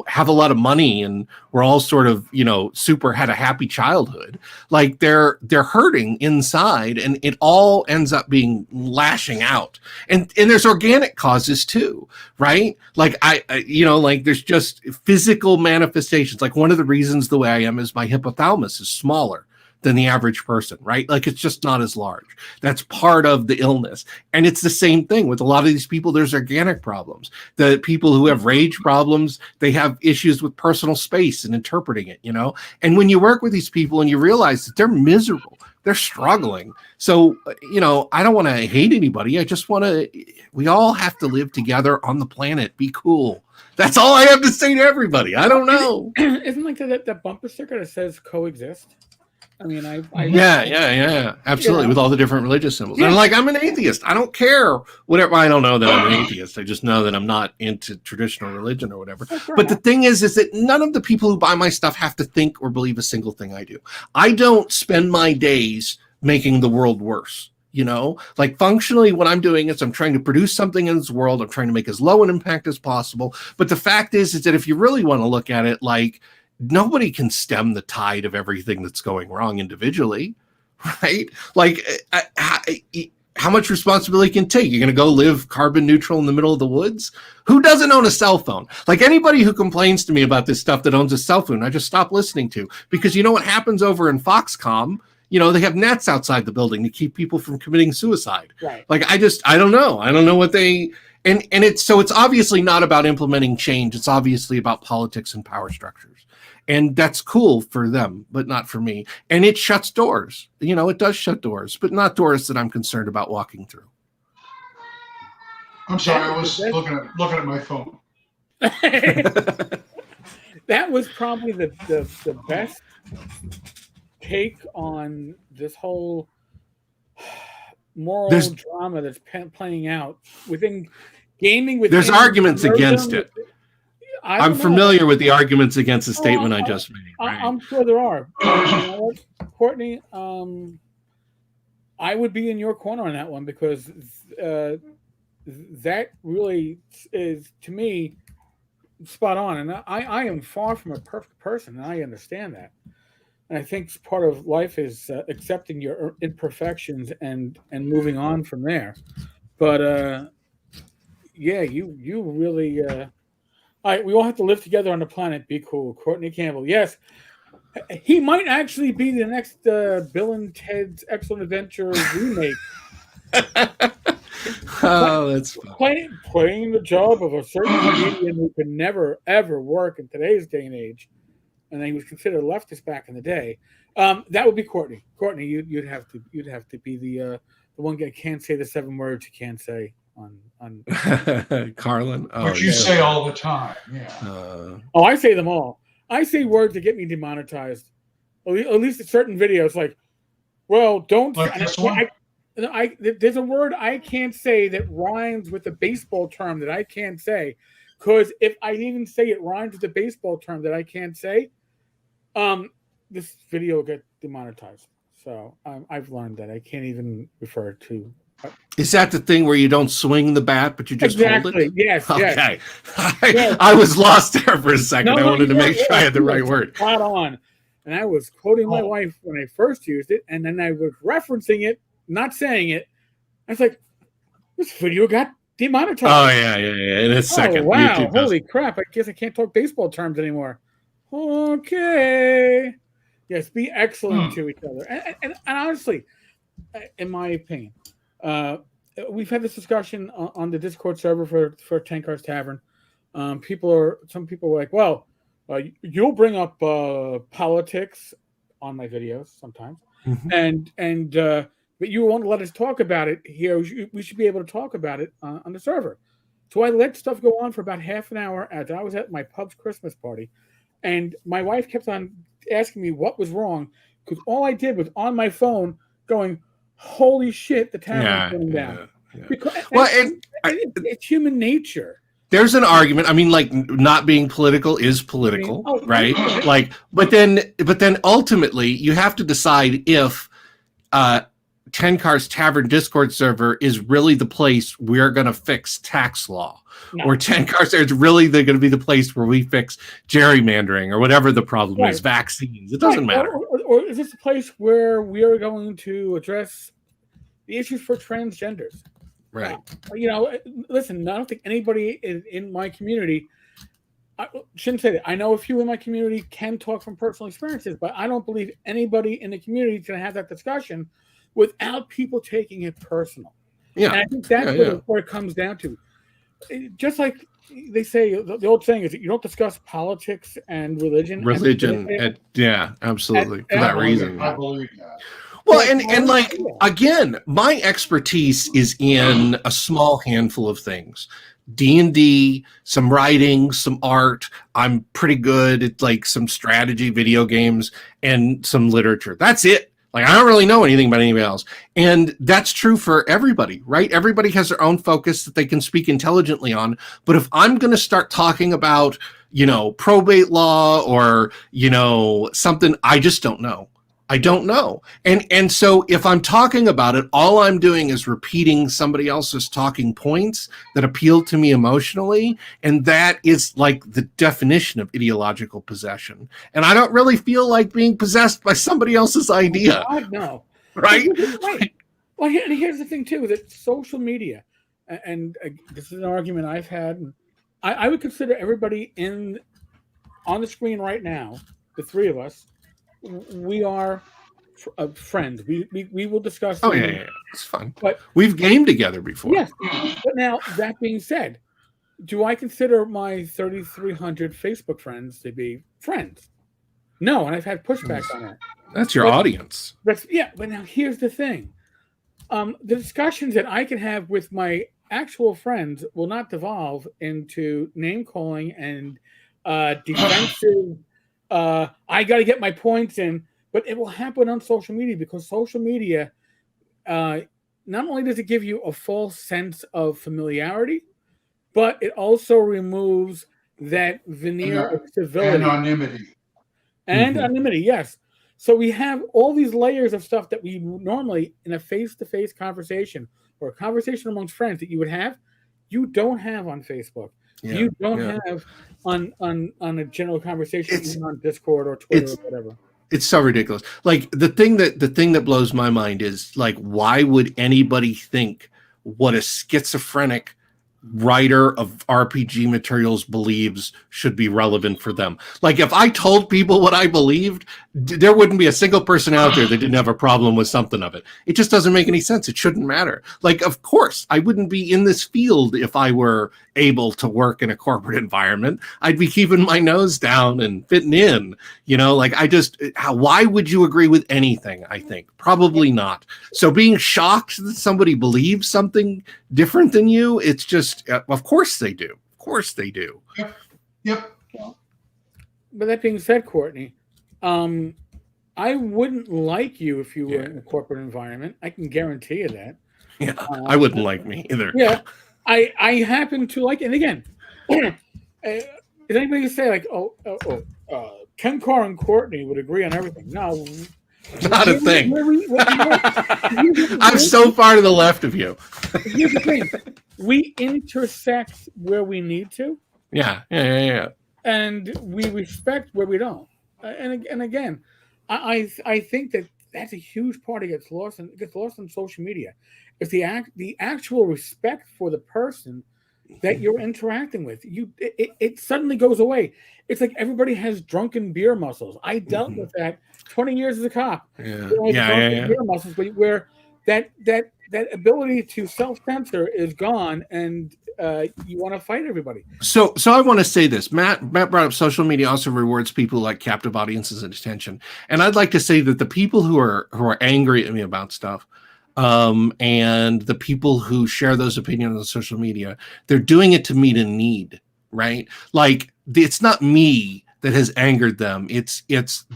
have a lot of money and we're all sort of, had a happy childhood. They're hurting inside and it all ends up being lashing out. And there's organic causes too, right? There's just physical manifestations. One of the reasons the way I am is my hypothalamus is smaller than the average person, right? It's just not as large. That's part of the illness. And it's the same thing with a lot of these people. There's organic problems. The people who have rage problems, they have issues with personal space and interpreting it, And when you work with these people and you realize that they're miserable, they're struggling. So, I don't want to hate anybody. I just want to, we all have to live together on the planet. Be cool. That's all I have to say to everybody. I don't know. Isn't that bumper sticker that says coexist? I mean, yeah, absolutely, with all the different religious symbols. Yeah. And I'm an atheist. I don't care whatever. I don't know that I'm an atheist. I just know that I'm not into traditional religion or whatever. But the thing is that none of the people who buy my stuff have to think or believe a single thing I do. I don't spend my days making the world worse. Functionally what I'm doing is I'm trying to produce something in this world. I'm trying to make as low an impact as possible. But the fact is that if you really want to look at it, nobody can stem the tide of everything that's going wrong individually, right? How much responsibility can take? You're going to go live carbon neutral in the middle of the woods? Who doesn't own a cell phone? Anybody who complains to me about this stuff that owns a cell phone, I just stop listening to, because you know what happens over in Foxconn? They have nets outside the building to keep people from committing suicide. Right. I don't know. I don't know what they, and it's obviously not about implementing change. It's obviously about politics and power structures. And that's cool for them, but not for me. And it shuts doors. It does shut doors, but not doors that I'm concerned about walking through. I'm sorry, I was looking at my phone. That was probably the best take on this whole moral drama that's playing out within gaming. There's arguments against it. I'm familiar with the arguments against the statement I just made. Right? I'm sure there are. You know what, Courtney, I would be in your corner on that one because that really is, to me, spot on. And I am far from a perfect person, and I understand that. And I think part of life is accepting your imperfections and moving on from there. But you really. All right, we all have to live together on the planet. Be cool. Courtney Campbell. Yes. He might actually be the next Bill and Ted's Excellent Adventure remake. That's playing the job of a certain comedian who could never, ever work in today's day and age. And then he was considered a leftist back in the day. That would be Courtney. Courtney, you'd have to be the one guy can't say the 7 words you can't say on Carlin, which you say all the time. I say them all. I say words that get me demonetized, at least in certain videos. Don't. Like this one? There's a word I can't say that rhymes with a baseball term that I can't say, because if I even say it rhymes with a baseball term that I can't say, This video will get demonetized. So I've learned that I can't even refer to. Is that the thing where you don't swing the bat, but you just hold it? Yes. Okay. Yes. I was lost there for a second. No, I wanted to make sure I had the you right were word. Spot on. And I was quoting my wife when I first used it, and then I was referencing it, not saying it. I was like, this video got demonetized. Oh, yeah. In a second. Oh, wow. YouTube does. Holy crap. I guess I can't talk baseball terms anymore. Okay. Yes, be excellent to each other. And honestly, in my opinion, we've had this discussion on the Discord server for Tenkar's Tavern. Some people are like, well, you'll bring up politics on my videos sometimes, but you won't let us talk about it here. We should be able to talk about it on the server. So I let stuff go on for about half an hour as I was at my pub's Christmas party, and my wife kept on asking me what was wrong because all I did was on my phone going, "Holy shit, the tavern's going down." Yeah. Because it's human nature. There's an argument. I mean, like, not being political is political, right? Like, but then ultimately you have to decide if Tenkar's Tavern Discord server is really the place we're going to fix tax law, or Tenkar's is really going to be the place where we fix gerrymandering or whatever the problem is, vaccines. It doesn't matter. Or is this a place where we are going to address the issues for transgenders? Right. Listen, I don't think anybody in my community, I shouldn't say that. I know a few in my community can talk from personal experiences, but I don't believe anybody in the community is going to have that discussion without people taking it personal. Yeah. And I think that's what it comes down to. Just like they say, the old saying is that you don't discuss politics and religion. Absolutely. For that reason. I believe that. Well, and like, again, my expertise is in a small handful of things. D&D, some writing, some art. I'm pretty good at like some strategy, video games, and some literature. That's it. Like, I don't really know anything about anybody else. And that's true for everybody, right? Everybody has their own focus that they can speak intelligently on. But if I'm going to start talking about, probate law or, something, I just don't know. I don't know. And so if I'm talking about it, all I'm doing is repeating somebody else's talking points that appeal to me emotionally. And that is like the definition of ideological possession. And I don't really feel like being possessed by somebody else's idea. God, no. Right? Well, here's the thing, too, that social media, and this is an argument I've had. I would consider everybody on the screen right now, the three of us, we are friends. We will discuss. Oh, yeah. It's fun. But we've gamed together before. Yes. But now, that being said, do I consider my 3,300 Facebook friends to be friends? No, and I've had pushback on that. That's your audience. But now here's the thing. The discussions that I can have with my actual friends will not devolve into name-calling and defensive I got to get my points in, but it will happen on social media because social media, not only does it give you a false sense of familiarity, but it also removes that veneer of civility. Anonymity. Anonymity, yes. So we have all these layers of stuff that we normally, in a face-to-face conversation or a conversation amongst friends that you would have, you don't have on Facebook. Yeah, you don't have on a general conversation on Discord or Twitter or whatever. It's so ridiculous. Like the thing that blows my mind is like, why would anybody think what a schizophrenic writer of RPG materials believes should be relevant for them? Like, if I told people what I believed, there wouldn't be a single person out there that didn't have a problem with something of it. It just doesn't make any sense. It shouldn't matter. Like, of course, I wouldn't be in this field if I were able to work in a corporate environment. I'd be keeping my nose down and fitting in, like why would you agree with anything? I think probably not. So being shocked that somebody believes something different than you, it's just, of course they do. Of course they do. Yep. But that being said, Courtney, I wouldn't like you if you were in a corporate environment. I can guarantee you that. Yeah, I wouldn't like me either. Yeah, I happen to like, and again, is anybody say like, Tenkar and Courtney would agree on everything. No, Not a thing. I'm so far to the left of you. Here's the thing: we intersect where we need to. Yeah. And we respect where we don't. And again, I think that's a huge part. It gets lost on social media. It's the actual respect for the person that you're interacting with. It suddenly goes away. It's like everybody has drunken beer muscles. I dealt with that 20 years as a cop. Yeah. Beer muscles, but where that ability to self-censor is gone, and you want to fight everybody. So I want to say this. Matt brought up social media also rewards people like captive audiences and attention. And I'd like to say that the people who are angry at me about stuff, and the people who share those opinions on social media, they're doing it to meet a need, right? Like, it's not me that has angered them. It's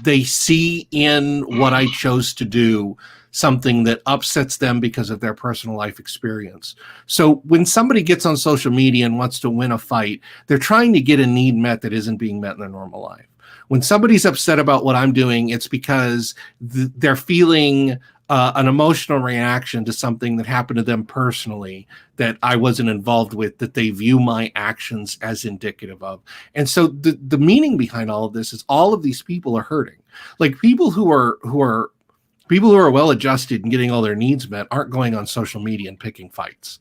they see in what I chose to do something that upsets them because of their personal life experience. So when somebody gets on social media and wants to win a fight, they're trying to get a need met that isn't being met in their normal life. When somebody's upset about what I'm doing, it's because they're feeling an emotional reaction to something that happened to them personally that I wasn't involved with, that they view my actions as indicative of. And so the meaning behind all of this is all of these people are hurting. Like, people who are well adjusted and getting all their needs met aren't going on social media and picking fights.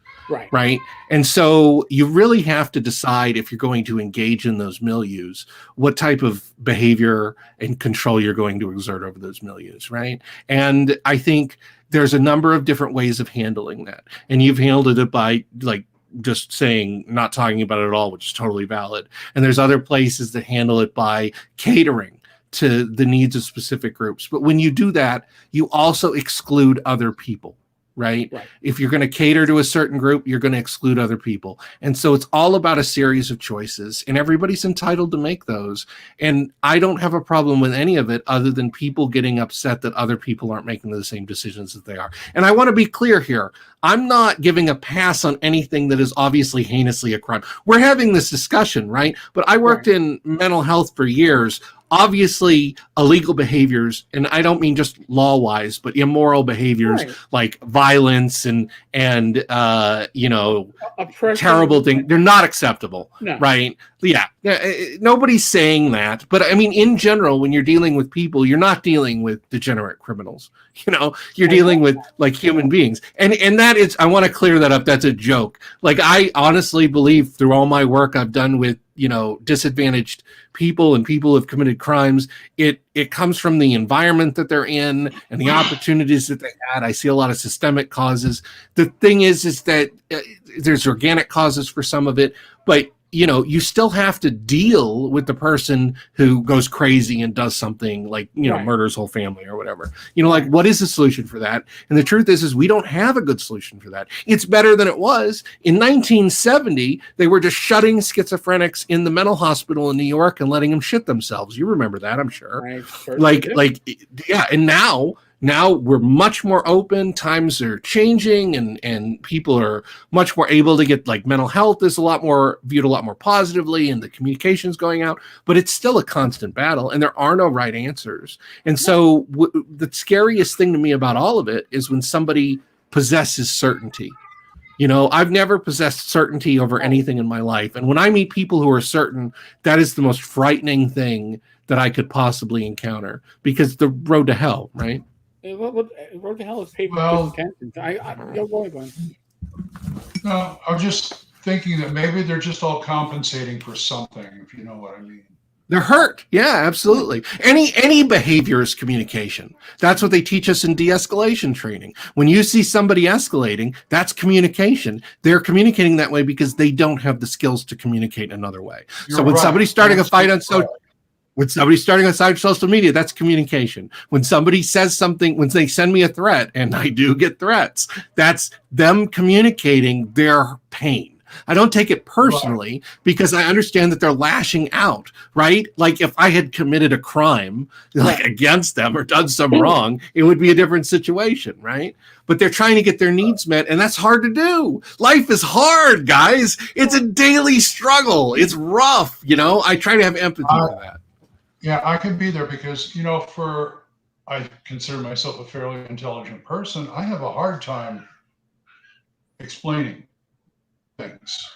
Right. And so you really have to decide, if you're going to engage in those milieus, what type of behavior and control you're going to exert over those milieus. Right. And I think there's a number of different ways of handling that. And you've handled it by, like, just saying, not talking about it at all, which is totally valid. And there's other places that handle it by catering to the needs of specific groups. But when you do that, you also exclude other people, right? If you're going to cater to a certain group, you're going to exclude other people. And so it's all about a series of choices, and everybody's entitled to make those. And I don't have a problem with any of it, other than people getting upset that other people aren't making the same decisions that they are. And I want to be clear here. I'm not giving a pass on anything that is obviously heinously a crime. We're having this discussion, right? But I worked in mental health for years. Obviously, illegal behaviors, and I don't mean just law-wise, but immoral behaviors like violence and terrible things, they're not acceptable, right? Yeah, nobody's saying that, but I mean, in general, when you're dealing with people, you're not dealing with degenerate criminals. You're dealing with, like, human beings, and that is, I want to clear that up. That's a joke. Like, I honestly believe, through all my work I've done with disadvantaged people and people who have committed crimes, it comes from the environment that they're in and the opportunities that they had. I see a lot of systemic causes. The thing is that there's organic causes for some of it, but you still have to deal with the person who goes crazy and does something like, murders whole family or whatever. Like, what is the solution for that? And the truth is we don't have a good solution for that. It's better than it was. In 1970, they were just shutting schizophrenics in the mental hospital in New York and letting them shit themselves. You remember that, I'm sure. And now we're much more open. Times are changing, and people are much more able to get, like, mental health is viewed a lot more positively, and the communication's going out, but it's still a constant battle, and there are no right answers. And so the scariest thing to me about all of it is when somebody possesses certainty. I've never possessed certainty over anything in my life. And when I meet people who are certain, that is the most frightening thing that I could possibly encounter, because the road to hell, right? Road to hell is paved with intentions. Go ahead. No, I'm just thinking that maybe they're just all compensating for something, if you know what I mean. They're hurt. Yeah, absolutely. Any behavior is communication. That's what they teach us in de-escalation training. When you see somebody escalating, that's communication. They're communicating that way because they don't have the skills to communicate another way. So when somebody's starting a fight on social media, that's communication. When somebody says something, when they send me a threat, and I do get threats, that's them communicating their pain. I don't take it personally because I understand that they're lashing out, right? Like, if I had committed a crime against them or done some wrong, it would be a different situation, right? But they're trying to get their needs met, and that's hard to do. Life is hard, guys. It's a daily struggle. It's rough, I try to have empathy for that. Yeah, I can be there because, I consider myself a fairly intelligent person. I have a hard time explaining things.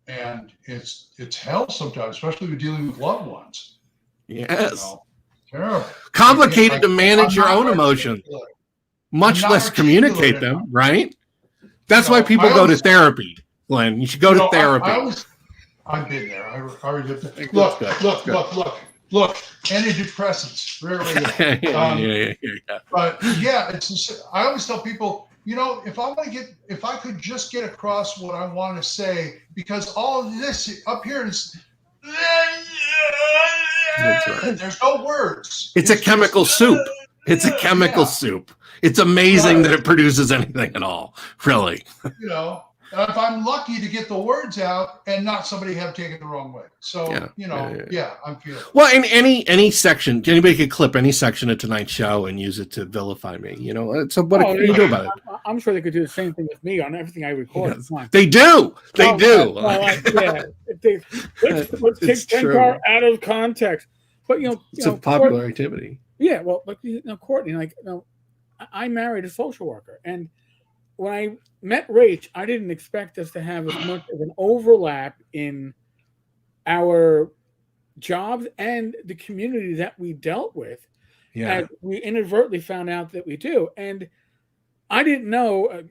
And it's hell sometimes, especially when dealing with loved ones. Yes. Terrible. Complicated to manage your own emotions. emotions, much less communicate them, right? That's why people I go to always- therapy, Glenn. You should go to therapy. I've been there. I already did that. That's good. Look. Antidepressants. Rarely. Yeah. But yeah, it's just, I always tell people, if I could just get across what I want to say, because all of this up here is, That's right. there's no words. It's a chemical soup. It's a chemical soup. It's amazing that it produces anything at all, really. If I'm lucky to get the words out and not somebody have taken it the wrong way. So, I'm feeling it. Well, in any section, anybody could clip any section of tonight's show and use it to vilify me. So what can you do about it? I'm sure they could do the same thing with me on everything I record. Yes. They do. They do. Let's take Tenkar out of context. But it's a popular activity. Yeah, well, but Courtney, I married a social worker, and when I met Rach, I didn't expect us to have as much of an overlap in our jobs and the community that we dealt with. Yeah, as we inadvertently found out that we do, and I didn't know.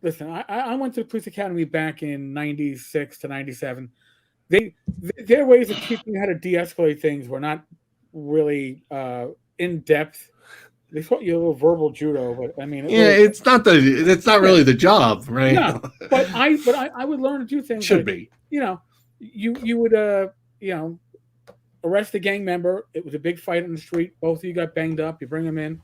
Listen, I went to the police academy back in '96 to '97. Their ways of teaching you how to de-escalate things were not really in depth. They taught you a little verbal judo, but I mean, it's not really the job, right? No, but I would learn to do things. Should be. You would arrest a gang member. It was a big fight in the street. Both of you got banged up. You bring them in.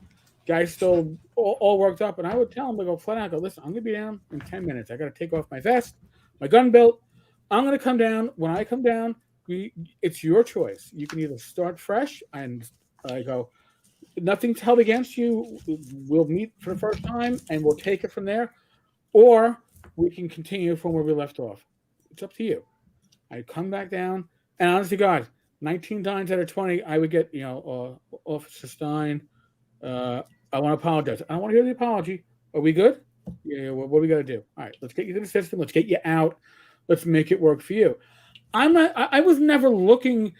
Guys still all worked up, and I would tell them to go flat out. Listen, I'm gonna be down in 10 minutes. I got to take off my vest, my gun belt. I'm gonna come down. When I come down, it's your choice. You can either start fresh, and I go, nothing's held against you. We'll meet for the first time, and we'll take it from there, or we can continue from where we left off. It's up to you. I come back down, and honest to God, 19 times out of 20, I would get, Officer Stein, I want to apologize. I don't want to hear the apology. Are we good? Yeah. What do we got to do? All right, let's get you to the system. Let's get you out. Let's make it work for you. I was never looking.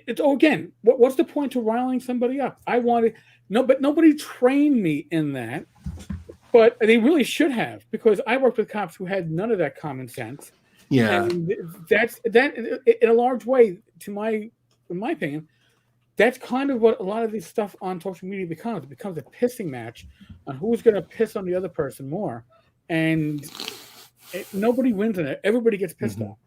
Again, what's the point to riling somebody up? But nobody trained me in that. But they really should have, because I worked with cops who had none of that common sense. Yeah, and that in a large way, in my opinion, that's kind of what a lot of this stuff on social media becomes. It becomes a pissing match on who's going to piss on the other person more, and nobody wins in it. Everybody gets pissed off.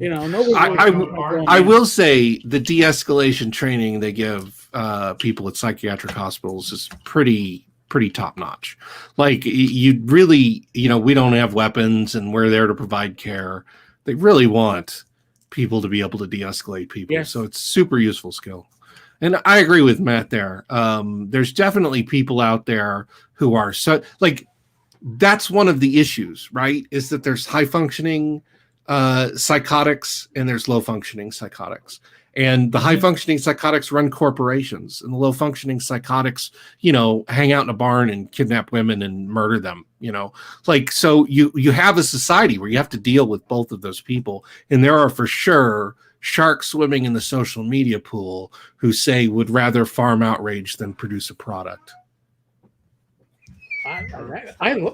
Nobody. I will say the de-escalation training they give people at psychiatric hospitals is pretty top notch. Like, you really, we don't have weapons and we're there to provide care. They really want people to be able to de-escalate people. Yes. So it's super useful skill. And I agree with Matt there. There's definitely people out there who are that's one of the issues, right? Is that there's high functioning psychotics and there's low functioning psychotics. And the high functioning psychotics run corporations, and the low functioning psychotics, hang out in a barn and kidnap women and murder them, so you have a society where you have to deal with both of those people. And there are for sure sharks swimming in the social media pool who would rather farm outrage than produce a product.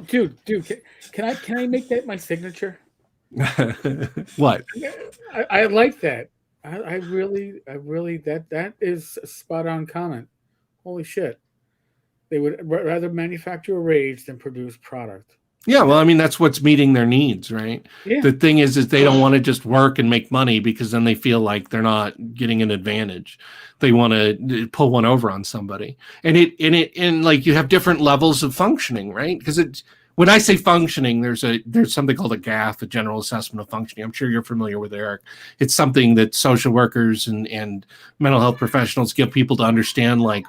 Dude, can I make that my signature? What? I like that. I really that is a spot on comment. Holy shit. They would rather manufacture a rage than produce product. Yeah, well, I mean, that's what's meeting their needs, right? Yeah. The thing is they don't want to just work and make money, because then they feel like they're not getting an advantage. They want to pull one over on somebody. And you have different levels of functioning, right? Because When I say functioning, there's something called a GAF, a General Assessment of Functioning. I'm sure you're familiar with, Eric. It's something that social workers and mental health professionals give people to understand, like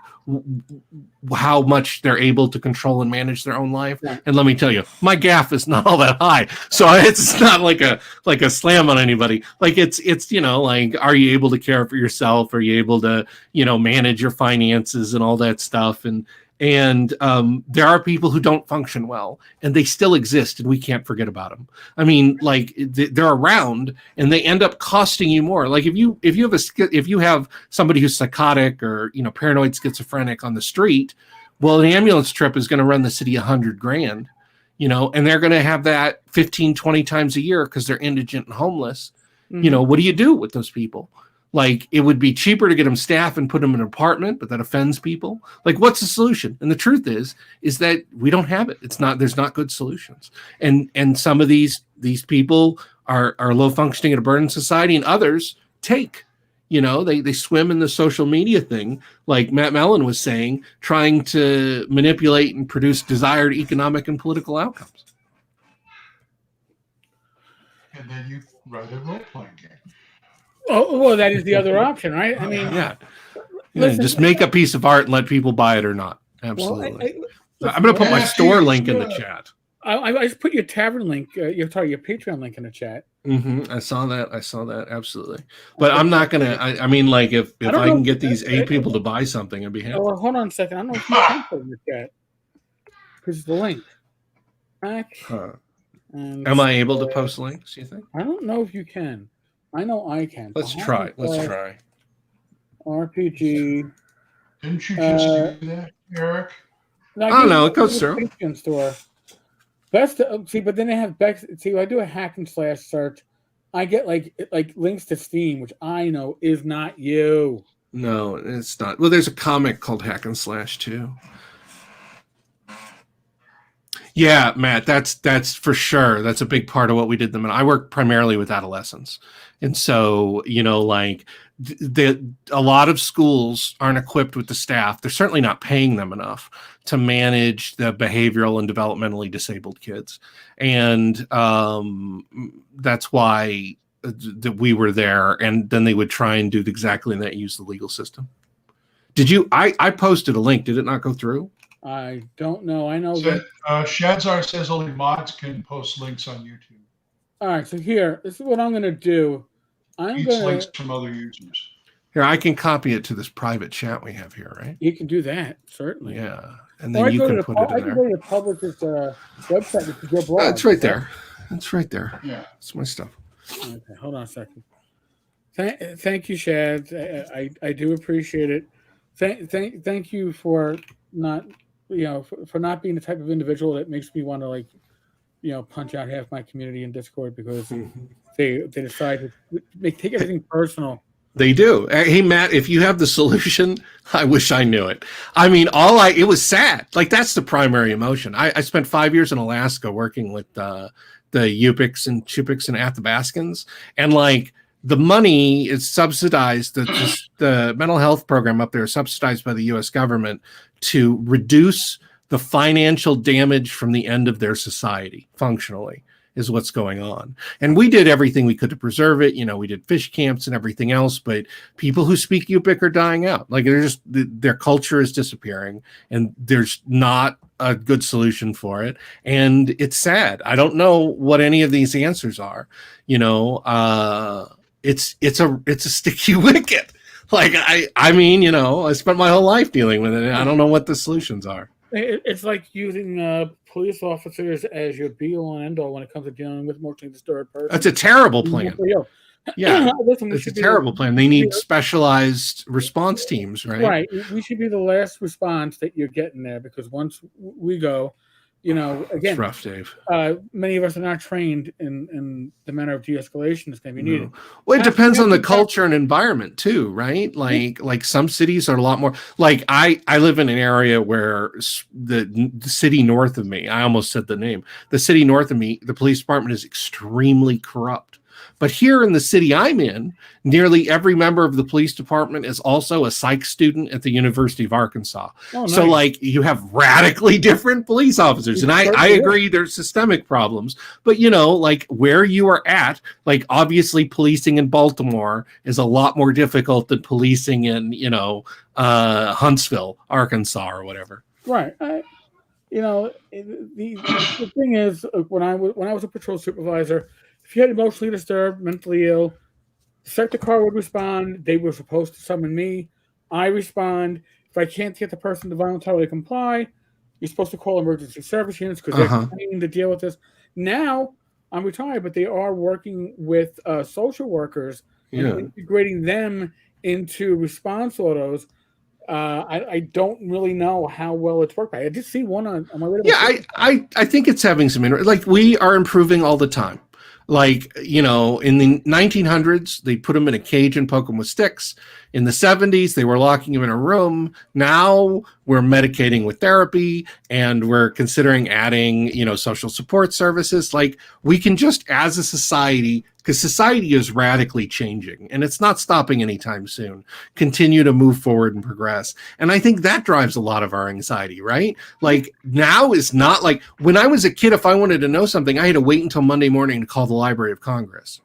how much they're able to control and manage their own life. Yeah. And let me tell you, my GAF is not all that high, so it's not like a slam on anybody. Like it's like, are you able to care for yourself? Are you able to manage your finances and all that stuff? And there are people who don't function well, and they still exist, and we can't forget about them. I mean, like they're around, and they end up costing you more. Like if you have somebody who's psychotic or paranoid schizophrenic on the street, well, an ambulance trip is going to run the city $100,000, and they're going to have that 15, 20 times a year because they're indigent and homeless. Mm-hmm. What do you do with those people? Like, it would be cheaper to get them staff and put them in an apartment, but that offends people. Like, what's the solution? And the truth is that we don't have it. There's not good solutions. And some of these people are low functioning in a burdened society, and others they swim in the social media thing, like Matt Mellon was saying, trying to manipulate and produce desired economic and political outcomes. And then you write a role-playing game. Oh, well, that is the other option, right? I mean, listen, just make a piece of art and let people buy it or not. Absolutely. Well, I'm going to put my store link in the chat. I just put your Tavern link, your Patreon link in the chat. Mm-hmm. I saw that. Absolutely. But I'm not going to, I mean, like, if I can get these 8 people to buy something, I'd be happy. Oh, hold on a second. I don't know if you can put it in the chat. Because the link. Am I able to post links, you think? I don't know if you can. I know I can. Let's try. RPG. Didn't you just do that, Eric? No, it goes through. Store. Best see, but then they have see. When I do a hack and slash search, I get like links to Steam, which I know is not you. No, it's not. Well, there's a comic called Hack and Slash too. Yeah, Matt, that's for sure. That's a big part of what we did. I work primarily with adolescents. And so, like a lot of schools aren't equipped with the staff. They're certainly not paying them enough to manage the behavioral and developmentally disabled kids. And that's why that we were there. And then they would try and do exactly that, use the legal system. Did you? I posted a link. Did it not go through? I don't know. I know that Shadzar says only mods can post links on YouTube. All right, so here, this is what I'm going to do. I'm going to links from other users. Here, I can copy it to this private chat we have here, right? You can do that, certainly. Yeah, and then you can put it in there. I can go to the publisher's website, which is your blog. It's right there. It's right there. Yeah, it's my stuff. Okay, hold on a second. Thank you, Shad. I do appreciate it. Thank you for not. For not being the type of individual that makes me want to punch out half my community in Discord because they decide to take everything personal. They do. Hey, Matt, if you have the solution, I wish I knew it. I mean, it was sad. Like, that's the primary emotion. I spent 5 years in Alaska working with the Yupiks and Chupiks and Athabascans, and like, the money is subsidized. The mental health program up there is subsidized by the U.S. government to reduce the financial damage from the end of their society. Functionally, is what's going on. And we did everything we could to preserve it. We did fish camps and everything else. But people who speak Yupik are dying out. Like, their culture is disappearing, and there's not a good solution for it. And it's sad. I don't know what any of these answers are. It's a sticky wicket. Like, I mean, I spent my whole life dealing with it. I don't know what the solutions are. It's like using police officers as your be-all and end-all when it comes to dealing with emotionally disturbed person. That's a terrible plan. Yeah, it's a terrible plan. They need specialized response teams, right? Right. We should be the last response that you're getting there, because once we go, again, it's rough, Dave. Many of us are not trained in the manner of de-escalation that's going to be needed. Well, it depends on the culture and environment too, right? Like some cities are a lot more. Like I live in an area where the city north of me, I almost said the name, the city north of me, the police department is extremely corrupt. But here in the city I'm in, nearly every member of the police department is also a psych student at the University of Arkansas. Oh, so nice. like you have radically different police officers. And I agree there's systemic problems, but you know, like where you are at, like obviously policing in Baltimore is a lot more difficult than policing in, you know, Huntsville, Arkansas or whatever. Right. You know, the thing is, when I was a patrol supervisor, if you had emotionally disturbed, mentally ill, the sector car would respond. They were supposed to summon me. I respond. If I can't get the person to voluntarily comply, you're supposed to call emergency service units because they're trained to deal with this. Now, I'm retired, but they are working with social workers and integrating them into response autos. I don't really know how well it's worked. I did see one on my way to I think it's having some like we are improving all the time. Like, you know, in the 1900s, they put them in a cage and poke them with sticks. In the 70s, they were locking them in a room. Now we're medicating with therapy and we're considering adding, you know, social support services. Like we can just, as a society, because society is radically changing and it's not stopping anytime soon, continue to move forward and progress. And I think that drives a lot of our anxiety, right? Like now is not like when I was a kid, if I wanted to know something, I had to wait until Monday morning to call the Library of Congress.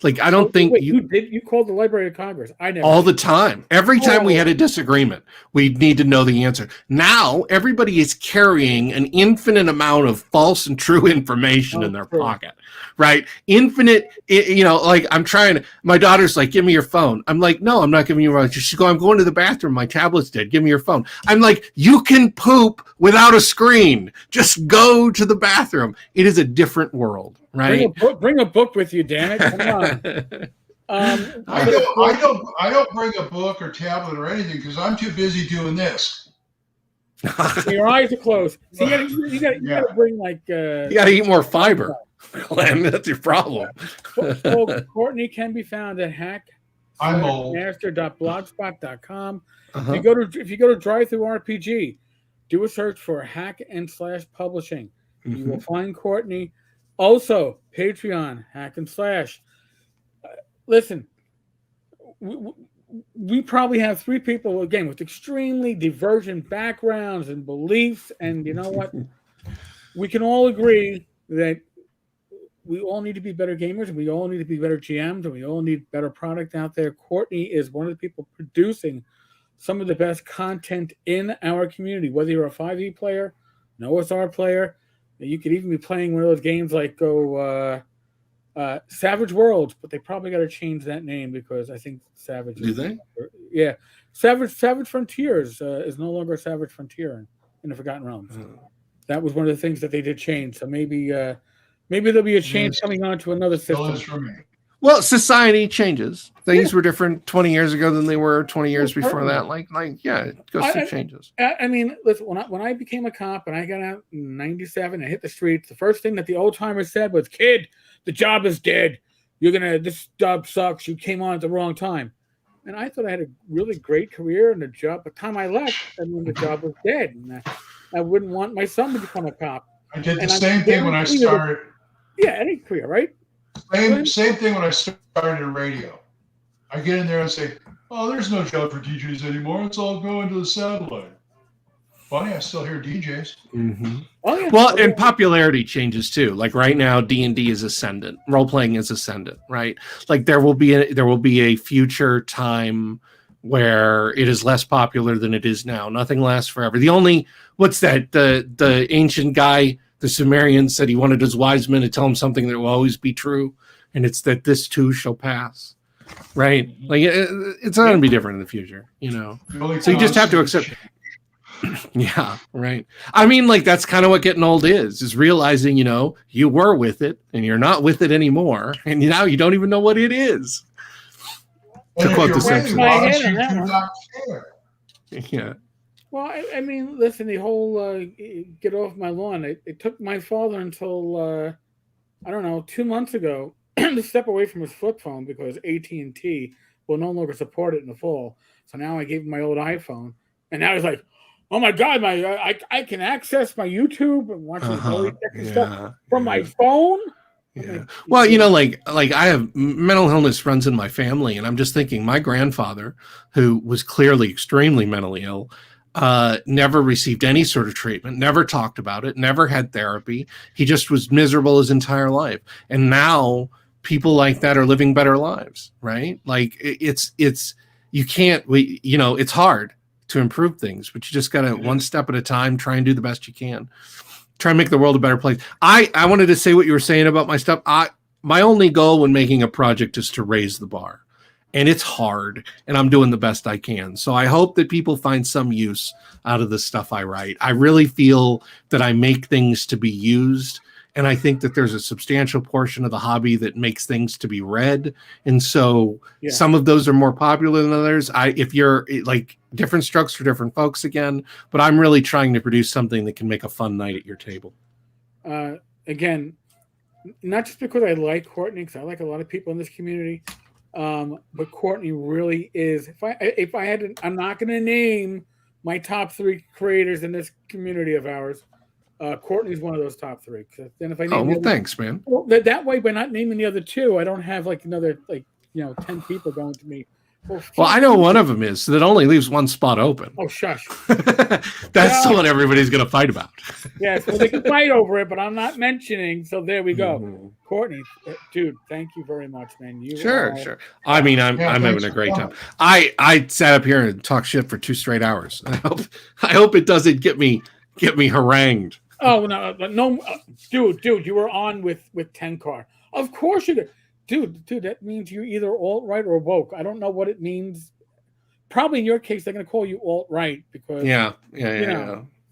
Like, I don't think you called the Library of Congress. I never. All the time. Every time we had a disagreement, we'd need to know the answer. Now, everybody is carrying an infinite amount of false and true information in their pocket, right? Infinite, you know, like I'm trying to, my daughter's like, give me your phone. I'm like, no, I'm not giving you your phone. She's going, I'm going to the bathroom. My tablet's dead. Give me your phone. I'm like, you can poop without a screen. Just go to the bathroom. It is a different world. Right. Bring a book with you, damn it! Come on. I don't bring a book or tablet or anything because I'm too busy doing this. Your eyes are closed. So you got to bring like. You got to eat more fiber, Glenn. That's your problem. Courtney can be found at hack-master.blogspot.com. If you go to Drive-Thru-RPG, do a search for hack/publishing. You will find Courtney. Also, Patreon, hack and slash. Listen, we probably have 3 people, again, with extremely divergent backgrounds and beliefs. And you know what? We can all agree that we all need to be better gamers, and we all need to be better GMs, and we all need better product out there. Courtney is one of the people producing some of the best content in our community, whether you're a 5e player, an OSR player. You could even be playing one of those games like Savage Worlds, but they probably got to change that name because I think Savage. Do they? Yeah, Savage Frontiers is no longer Savage Frontier in the Forgotten Realms. That was one of the things that they did change. So maybe there'll be a change coming on to another system. Well, society changes. Things were different 20 years ago than they were 20 years before that. Like, it goes through changes. I mean, listen, when I became a cop and I got out in '97 and hit the streets, the first thing that the old timers said was, "Kid, the job is dead. This job sucks. You came on at the wrong time." And I thought I had a really great career in the job. By the time I left, and when the job was dead, and I wouldn't want my son to become a cop. I did the same thing when I started. Any career, right? Same thing when I started in radio. I get in there and say, "Oh, there's no job for DJs anymore. It's all going to the satellite." Funny, I still hear DJs. Oh, yeah. Well, and popularity changes too. Like right now, D&D is ascendant. Role playing is ascendant, right? Like there will be a future time where it is less popular than it is now. Nothing lasts forever. What's that? The ancient guy. The Sumerian said he wanted his wise men to tell him something that will always be true, and it's that this too shall pass, right? Like it's not going to be different in the future, you know. So you just have to accept. Yeah, right. I mean, like that's kind of what getting old is realizing, you know, you were with it and you're not with it anymore, and now you don't even know what it is. To quote the Simpsons. Yeah. Well, I mean, listen, the whole get off my lawn, it took my father until, 2 months ago to step away from his flip phone because AT&T will no longer support it in the fall. So now I gave him my old iPhone, and now he's like, oh my God, I can access my YouTube and watch stuff from my phone? Yeah. Well, you know, like I have mental illness runs in my family, and I'm just thinking my grandfather, who was clearly extremely mentally ill, never received any sort of treatment, never talked about it, never had therapy. He just was miserable his entire life. And now people like that are living better lives, right? Like it's you can't it's hard to improve things, but you just got to one step at a time, try and do the best you can. Try and make the world a better place. I wanted to say what you were saying about my stuff. My only goal when making a project is to raise the bar, and it's hard, and I'm doing the best I can. So I hope that people find some use out of the stuff I write. I really feel that I make things to be used, and I think that there's a substantial portion of the hobby that makes things to be read, and so some of those are more popular than others. If you're like, different strokes for different folks again, but I'm really trying to produce something that can make a fun night at your table. Again, not just because I like Courtney, because I like a lot of people in this community, but Courtney really is. If I had to, I'm not going to name my top 3 creators in this community of ours. Courtney's one of those top 3. Then if I name thanks, man. Well, that way, by not naming the other 2, I don't have like another 10 people going to me. Well, I know one of them is, so that only leaves one spot open. Oh, shush. That's the one everybody's going to fight about. Yes, well, they can fight over it, but I'm not mentioning. So there we go. Mm-hmm. Courtney, dude, thank you very much, man. Sure. I mean, I'm having a great time. I sat up here and talked shit for 2 straight hours. I hope it doesn't get me harangued. Oh no, dude, you were on with Tenkar. Of course you did. Dude, that means you're either alt-right or woke. I don't know what it means. Probably in your case, they're going to call you alt-right because yeah.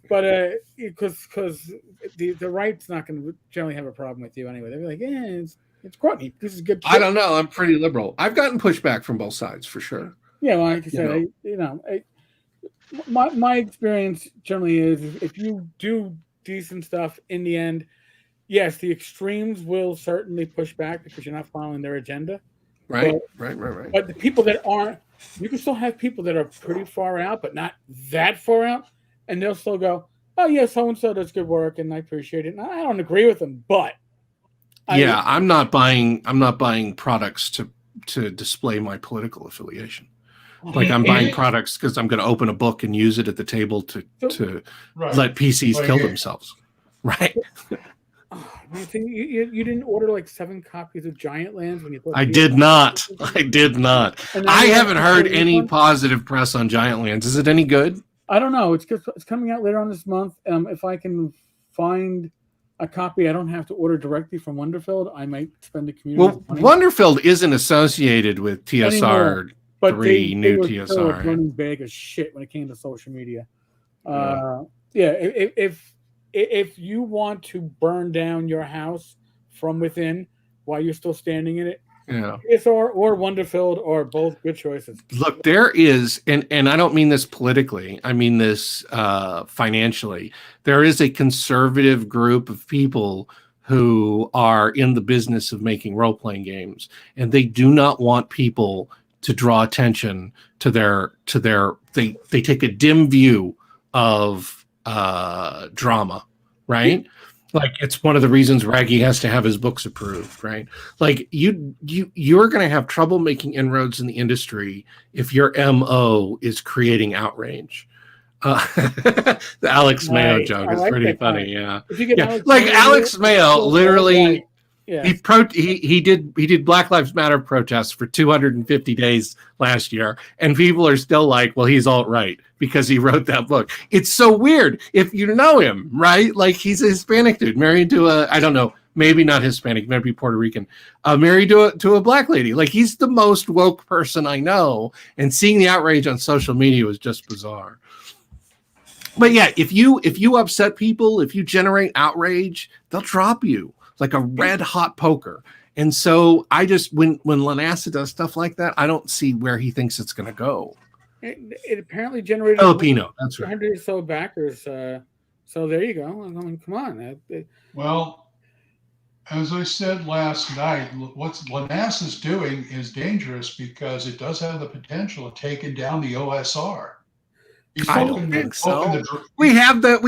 But because the right's not going to generally have a problem with you anyway. They'll be like, it's Courtney. This is good. I don't know. I'm pretty liberal. I've gotten pushback from both sides for sure. Yeah, well, like I said, my experience generally is if you do decent stuff in the end. Yes, the extremes will certainly push back because you're not following their agenda. Right. But the people that aren't, you can still have people that are pretty far out, but not that far out, and they'll still go, "Oh yeah, so and so does good work, and I appreciate it." And I don't agree with them, but I'm not buying products to display my political affiliation. Like I'm buying products because I'm going to open a book and use it at the table to let PCs kill themselves. Right. You didn't order like 7 copies of Giant Lands when you thought I did not. I haven't heard any positive press on Giant Lands. Is it any good? I don't know. It's coming out later on this month. If I can find a copy, I don't have to order directly from Wonderfield. I might spend the community. Well, Wonderfield isn't associated with TSR anymore, 3, new TSR. Still running bag of shit when it came to social media. If you want to burn down your house from within while you're still standing in it, TSR or Wonderfield are both good choices. Look, there is, and I don't mean this politically, I mean this financially. There is a conservative group of people who are in the business of making role-playing games, and they do not want people to draw attention to their they take a dim view of drama, right? Like it's one of the reasons Raggy has to have his books approved, right? Like you're going to have trouble making inroads in the industry if your MO is creating outrage. The Alex Mayo joke is pretty funny. Yeah. Alex Mayo literally he did Black Lives Matter protests for 250 days last year, and people are still like, well, he's alt-right because he wrote that book. It's so weird if you know him, right? Like he's a Hispanic dude married to I don't know, maybe not Hispanic, maybe Puerto Rican, married to a black lady. Like he's the most woke person I know, and seeing the outrage on social media was just bizarre. But yeah, if you upset people, if you generate outrage, they'll drop you like a red hot poker. And so I just, when Lanassa does stuff like that, I don't see where he thinks it's going to go. It apparently generated Filipino, that's right. 100 or so backers. So there you go. I mean, come on. Well, as I said last night, what Lanassa's doing is dangerous because it does have the potential of taking down the OSR. I don't think so. We have the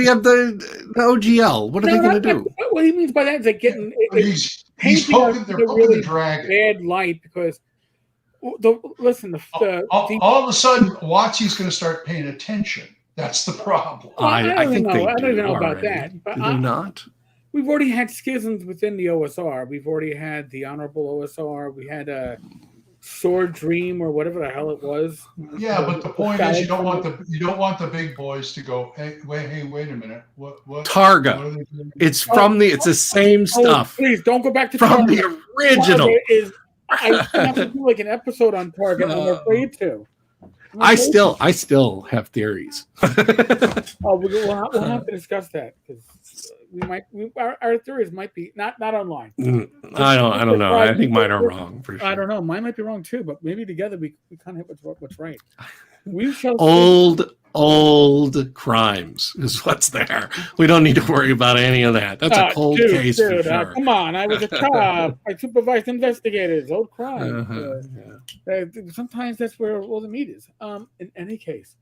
OGL. What are they going to do? What he means by that is like getting He's painting us poking, they're in a poking really the dragon. bad light because All of a sudden, Watsy's going to start paying attention. That's the problem. Well, I think they do. I don't even know about already. that. But Do they not? We've already had schisms within the OSR. We've already had the Honorable OSR. We had a Sword Dream or whatever the hell it was. Yeah, but the point is, you don't want the big boys to go. Hey, wait a minute. What? Targa. What are they doing? It's from it's the same stuff. Please don't go back to from Target. the original. I have to do like an episode on Target. I'm afraid to. I still have theories. We'll have to discuss that because our theories might be not online. I don't know. I think mine are wrong for sure. I don't know. Mine might be wrong too, but maybe together we kind of hit what's right. We shall old crimes is what's there. We don't need to worry about any of that. That's a cold case for sure. Come on, I was a cop. I supervised investigators. Old crimes. Sometimes that's where all the meat is. In any case,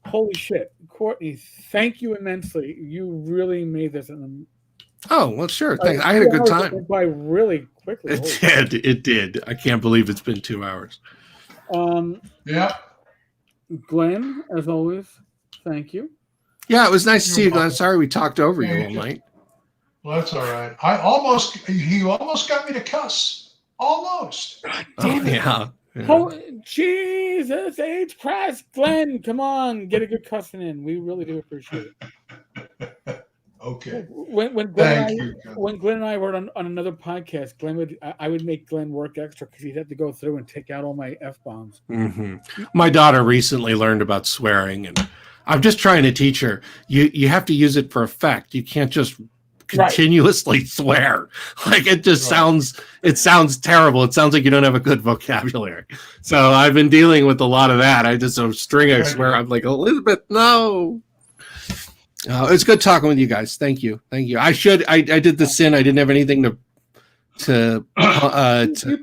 holy shit, Courtney! Thank you immensely. You really made this Oh, well, sure. Thanks. I had a good time. Went by really quickly. It did. I can't believe it's been 2 hours. Yeah. Glenn, as always, thank you. Yeah, it was nice to see you, Glenn. Sorry we talked over you all night. Well, that's all right. He almost got me to cuss. Almost. God damn it. Yeah. Oh, Jesus H. Christ, Glenn, come on, get a good cussing in. We really do appreciate it. Okay. When Glenn and I were on another podcast, I would make Glenn work extra because he'd have to go through and take out all my F-bombs. Mm-hmm. My daughter recently learned about swearing, and I'm just trying to teach her. You have to use it for effect. You can't just continuously swear. Like it just sounds terrible. It sounds like you don't have a good vocabulary. So I've been dealing with a lot of that. I just string I swear. I'm like, Elizabeth, no. It's good talking with you guys. Thank you. I did the sin. I didn't have anything to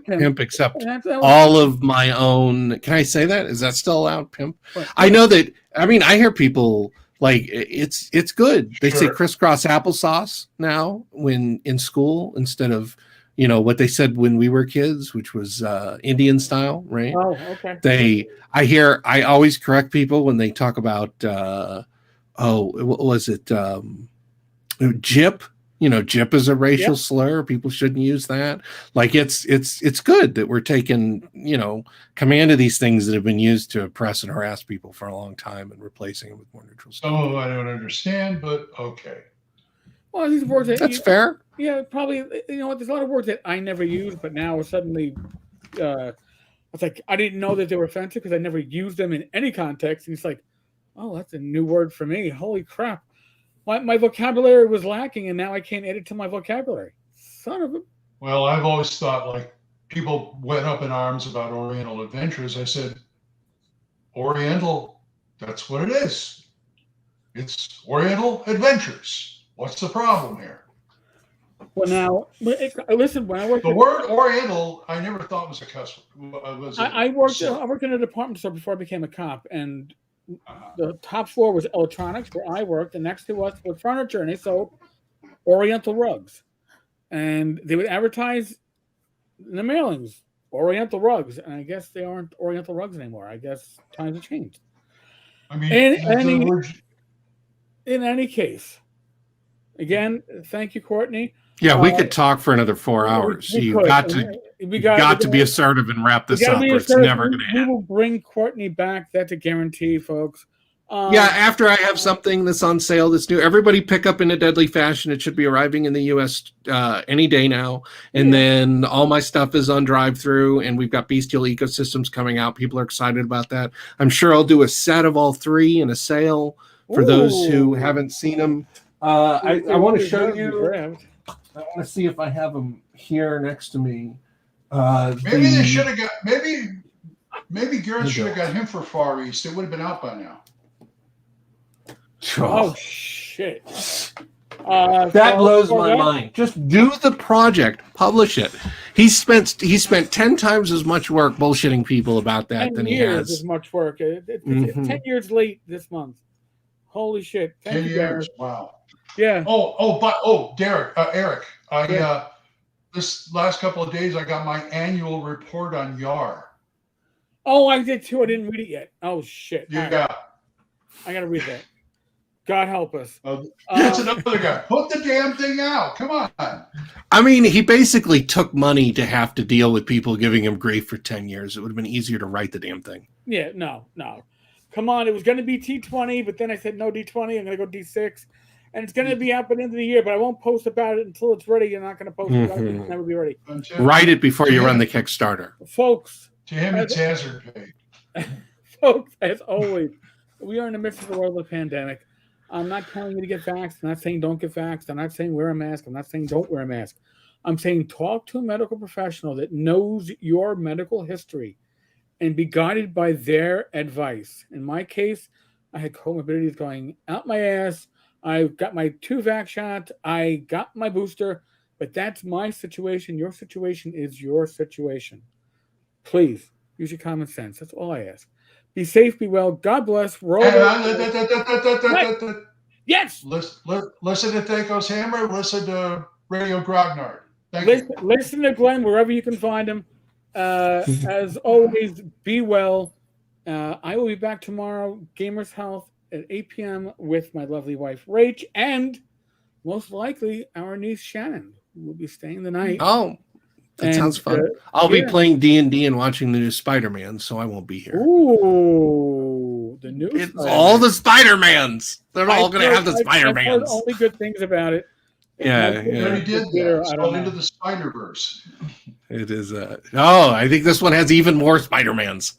pimp except all of my own. Can I say that? Is that still allowed? Pimp? I know that. I mean, I hear people like it's good. They say crisscross applesauce now when in school instead of what they said when we were kids, which was Indian style, right? Oh, okay. I always correct people when they talk about. What was it? Jip. Jip is a racial slur. People shouldn't use that. Like it's good that we're taking, command of these things that have been used to oppress and harass people for a long time and replacing them with more neutral stuff. Oh, I don't understand, but okay. Well, these words that's fair. Yeah, probably. There's a lot of words that I never used, but now suddenly, it's like I didn't know that they were offensive because I never used them in any context. And it's like, oh, that's a new word for me. Holy crap. My vocabulary was lacking, and now I can't add it to my vocabulary. Son of a... Well, I've always thought, like, people went up in arms about Oriental adventures. I said, Oriental, that's what it is. It's Oriental adventures. What's the problem here? Well, now, listen, when I worked... The word Oriental, I never thought was a cuss word. I worked in a department store before I became a cop, and the top floor was electronics where I worked, and next to us was furniture, and they sold Oriental rugs. And they would advertise in the mailings, Oriental rugs. And I guess they aren't Oriental rugs anymore. I guess times have changed. I mean, in any case, again, thank you, Courtney. Yeah, we could talk for another 4 hours. You got to be assertive and wrap this up, or it's never going to happen. We will bring Courtney back. That's a guarantee, folks. After I have something that's on sale that's new, everybody pick up in a deadly fashion. It should be arriving in the U.S. Any day now. And then all my stuff is on drive-through, and we've got Bestial Ecosystems coming out. People are excited about that. I'm sure I'll do a set of all three in a sale for those who haven't seen them. I want to show you. I want to see if I have them here next to me. Maybe they should have got. Maybe Garrett should have got him for Far East. It would have been out by now. Oh shit! That blows my mind. Just do the project, publish it. He spent 10 times as much work bullshitting people about that 10 than he years has. as much work. It's 10 years late this month. Holy shit! 10 years. Derek. Wow. Yeah. Derek, Eric, this last couple of days I got my annual report on YAR. Oh, I did too. I didn't read it yet. Oh shit! Yeah. Right. I gotta read that. God help us. That's another guy. Put the damn thing out. Come on. I mean, he basically took money to have to deal with people giving him grief for 10 years. It would have been easier to write the damn thing. Yeah, no. Come on, it was going to be T20, but then I said no D20. I'm going to go D6. And it's going to be out by the end of the year, but I won't post about it until it's ready. You're not going to post about it. It'll never be ready. Write it before you run the Kickstarter. Folks. To him, it's hazard pay. Folks, as always, we are in the midst of the world of the pandemic. I'm not telling you to get vaxxed. I'm not saying don't get vaxxed. I'm not saying wear a mask. I'm not saying don't wear a mask. I'm saying talk to a medical professional that knows your medical history and be guided by their advice. In my case, I had comorbidities going out my ass. I got my 2 vax shots. I got my booster. But that's my situation. Your situation is your situation. Please use your common sense. That's all I ask. Be safe, be well. God bless. Yes. Listen to Thanko's Hammer. Listen to Radio Grognard. Listen to Glenn wherever you can find him. As always, be well. I will be back tomorrow, Gamers Health, at 8 p.m. with my lovely wife, Rach, and most likely our niece, Shannon, who will be staying the night. Oh, that sounds fun. I'll be playing D&D and watching the new Spider-Man, so I won't be here. Ooh, the new It's all the Spider-Mans. They're all going to have the Spider-Mans. I've heard only good things about it. Yeah. He did that. It's called Into the Spider-Verse. It is. I think this one has even more Spider-Mans.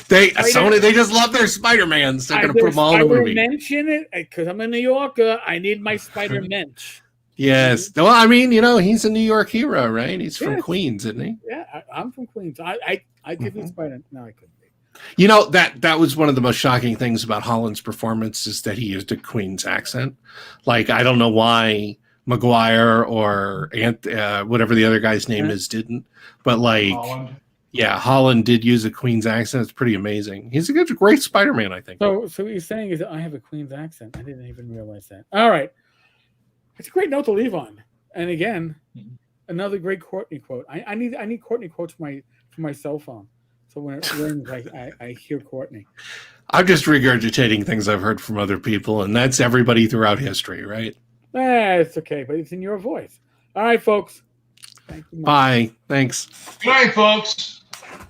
They just love their Spider-Mans. They're going to put them all in the movie. Mention it because I'm a New Yorker. I need my Spider-Mensch. Yes. Well, I mean, he's a New York hero, right? He's from Queens, isn't he? Yeah, I'm from Queens. I give you Spider. No, I couldn't be. That was one of the most shocking things about Holland's performance is that he used a Queens accent. Like, I don't know why McGuire or whatever the other guy's name is didn't, but Holland. Holland did use a Queens accent. It's pretty amazing. He's a great Spider-Man, I think. So what you're saying is that I have a Queens accent. I didn't even realize that. All right. It's a great note to leave on. And again, another great Courtney quote. I need Courtney quotes for my cell phone. So when it rings, I hear Courtney. I'm just regurgitating things I've heard from other people, and that's everybody throughout history, right? It's okay, but it's in your voice. All right, folks. Thank you. Bye. Thanks. Good night, folks.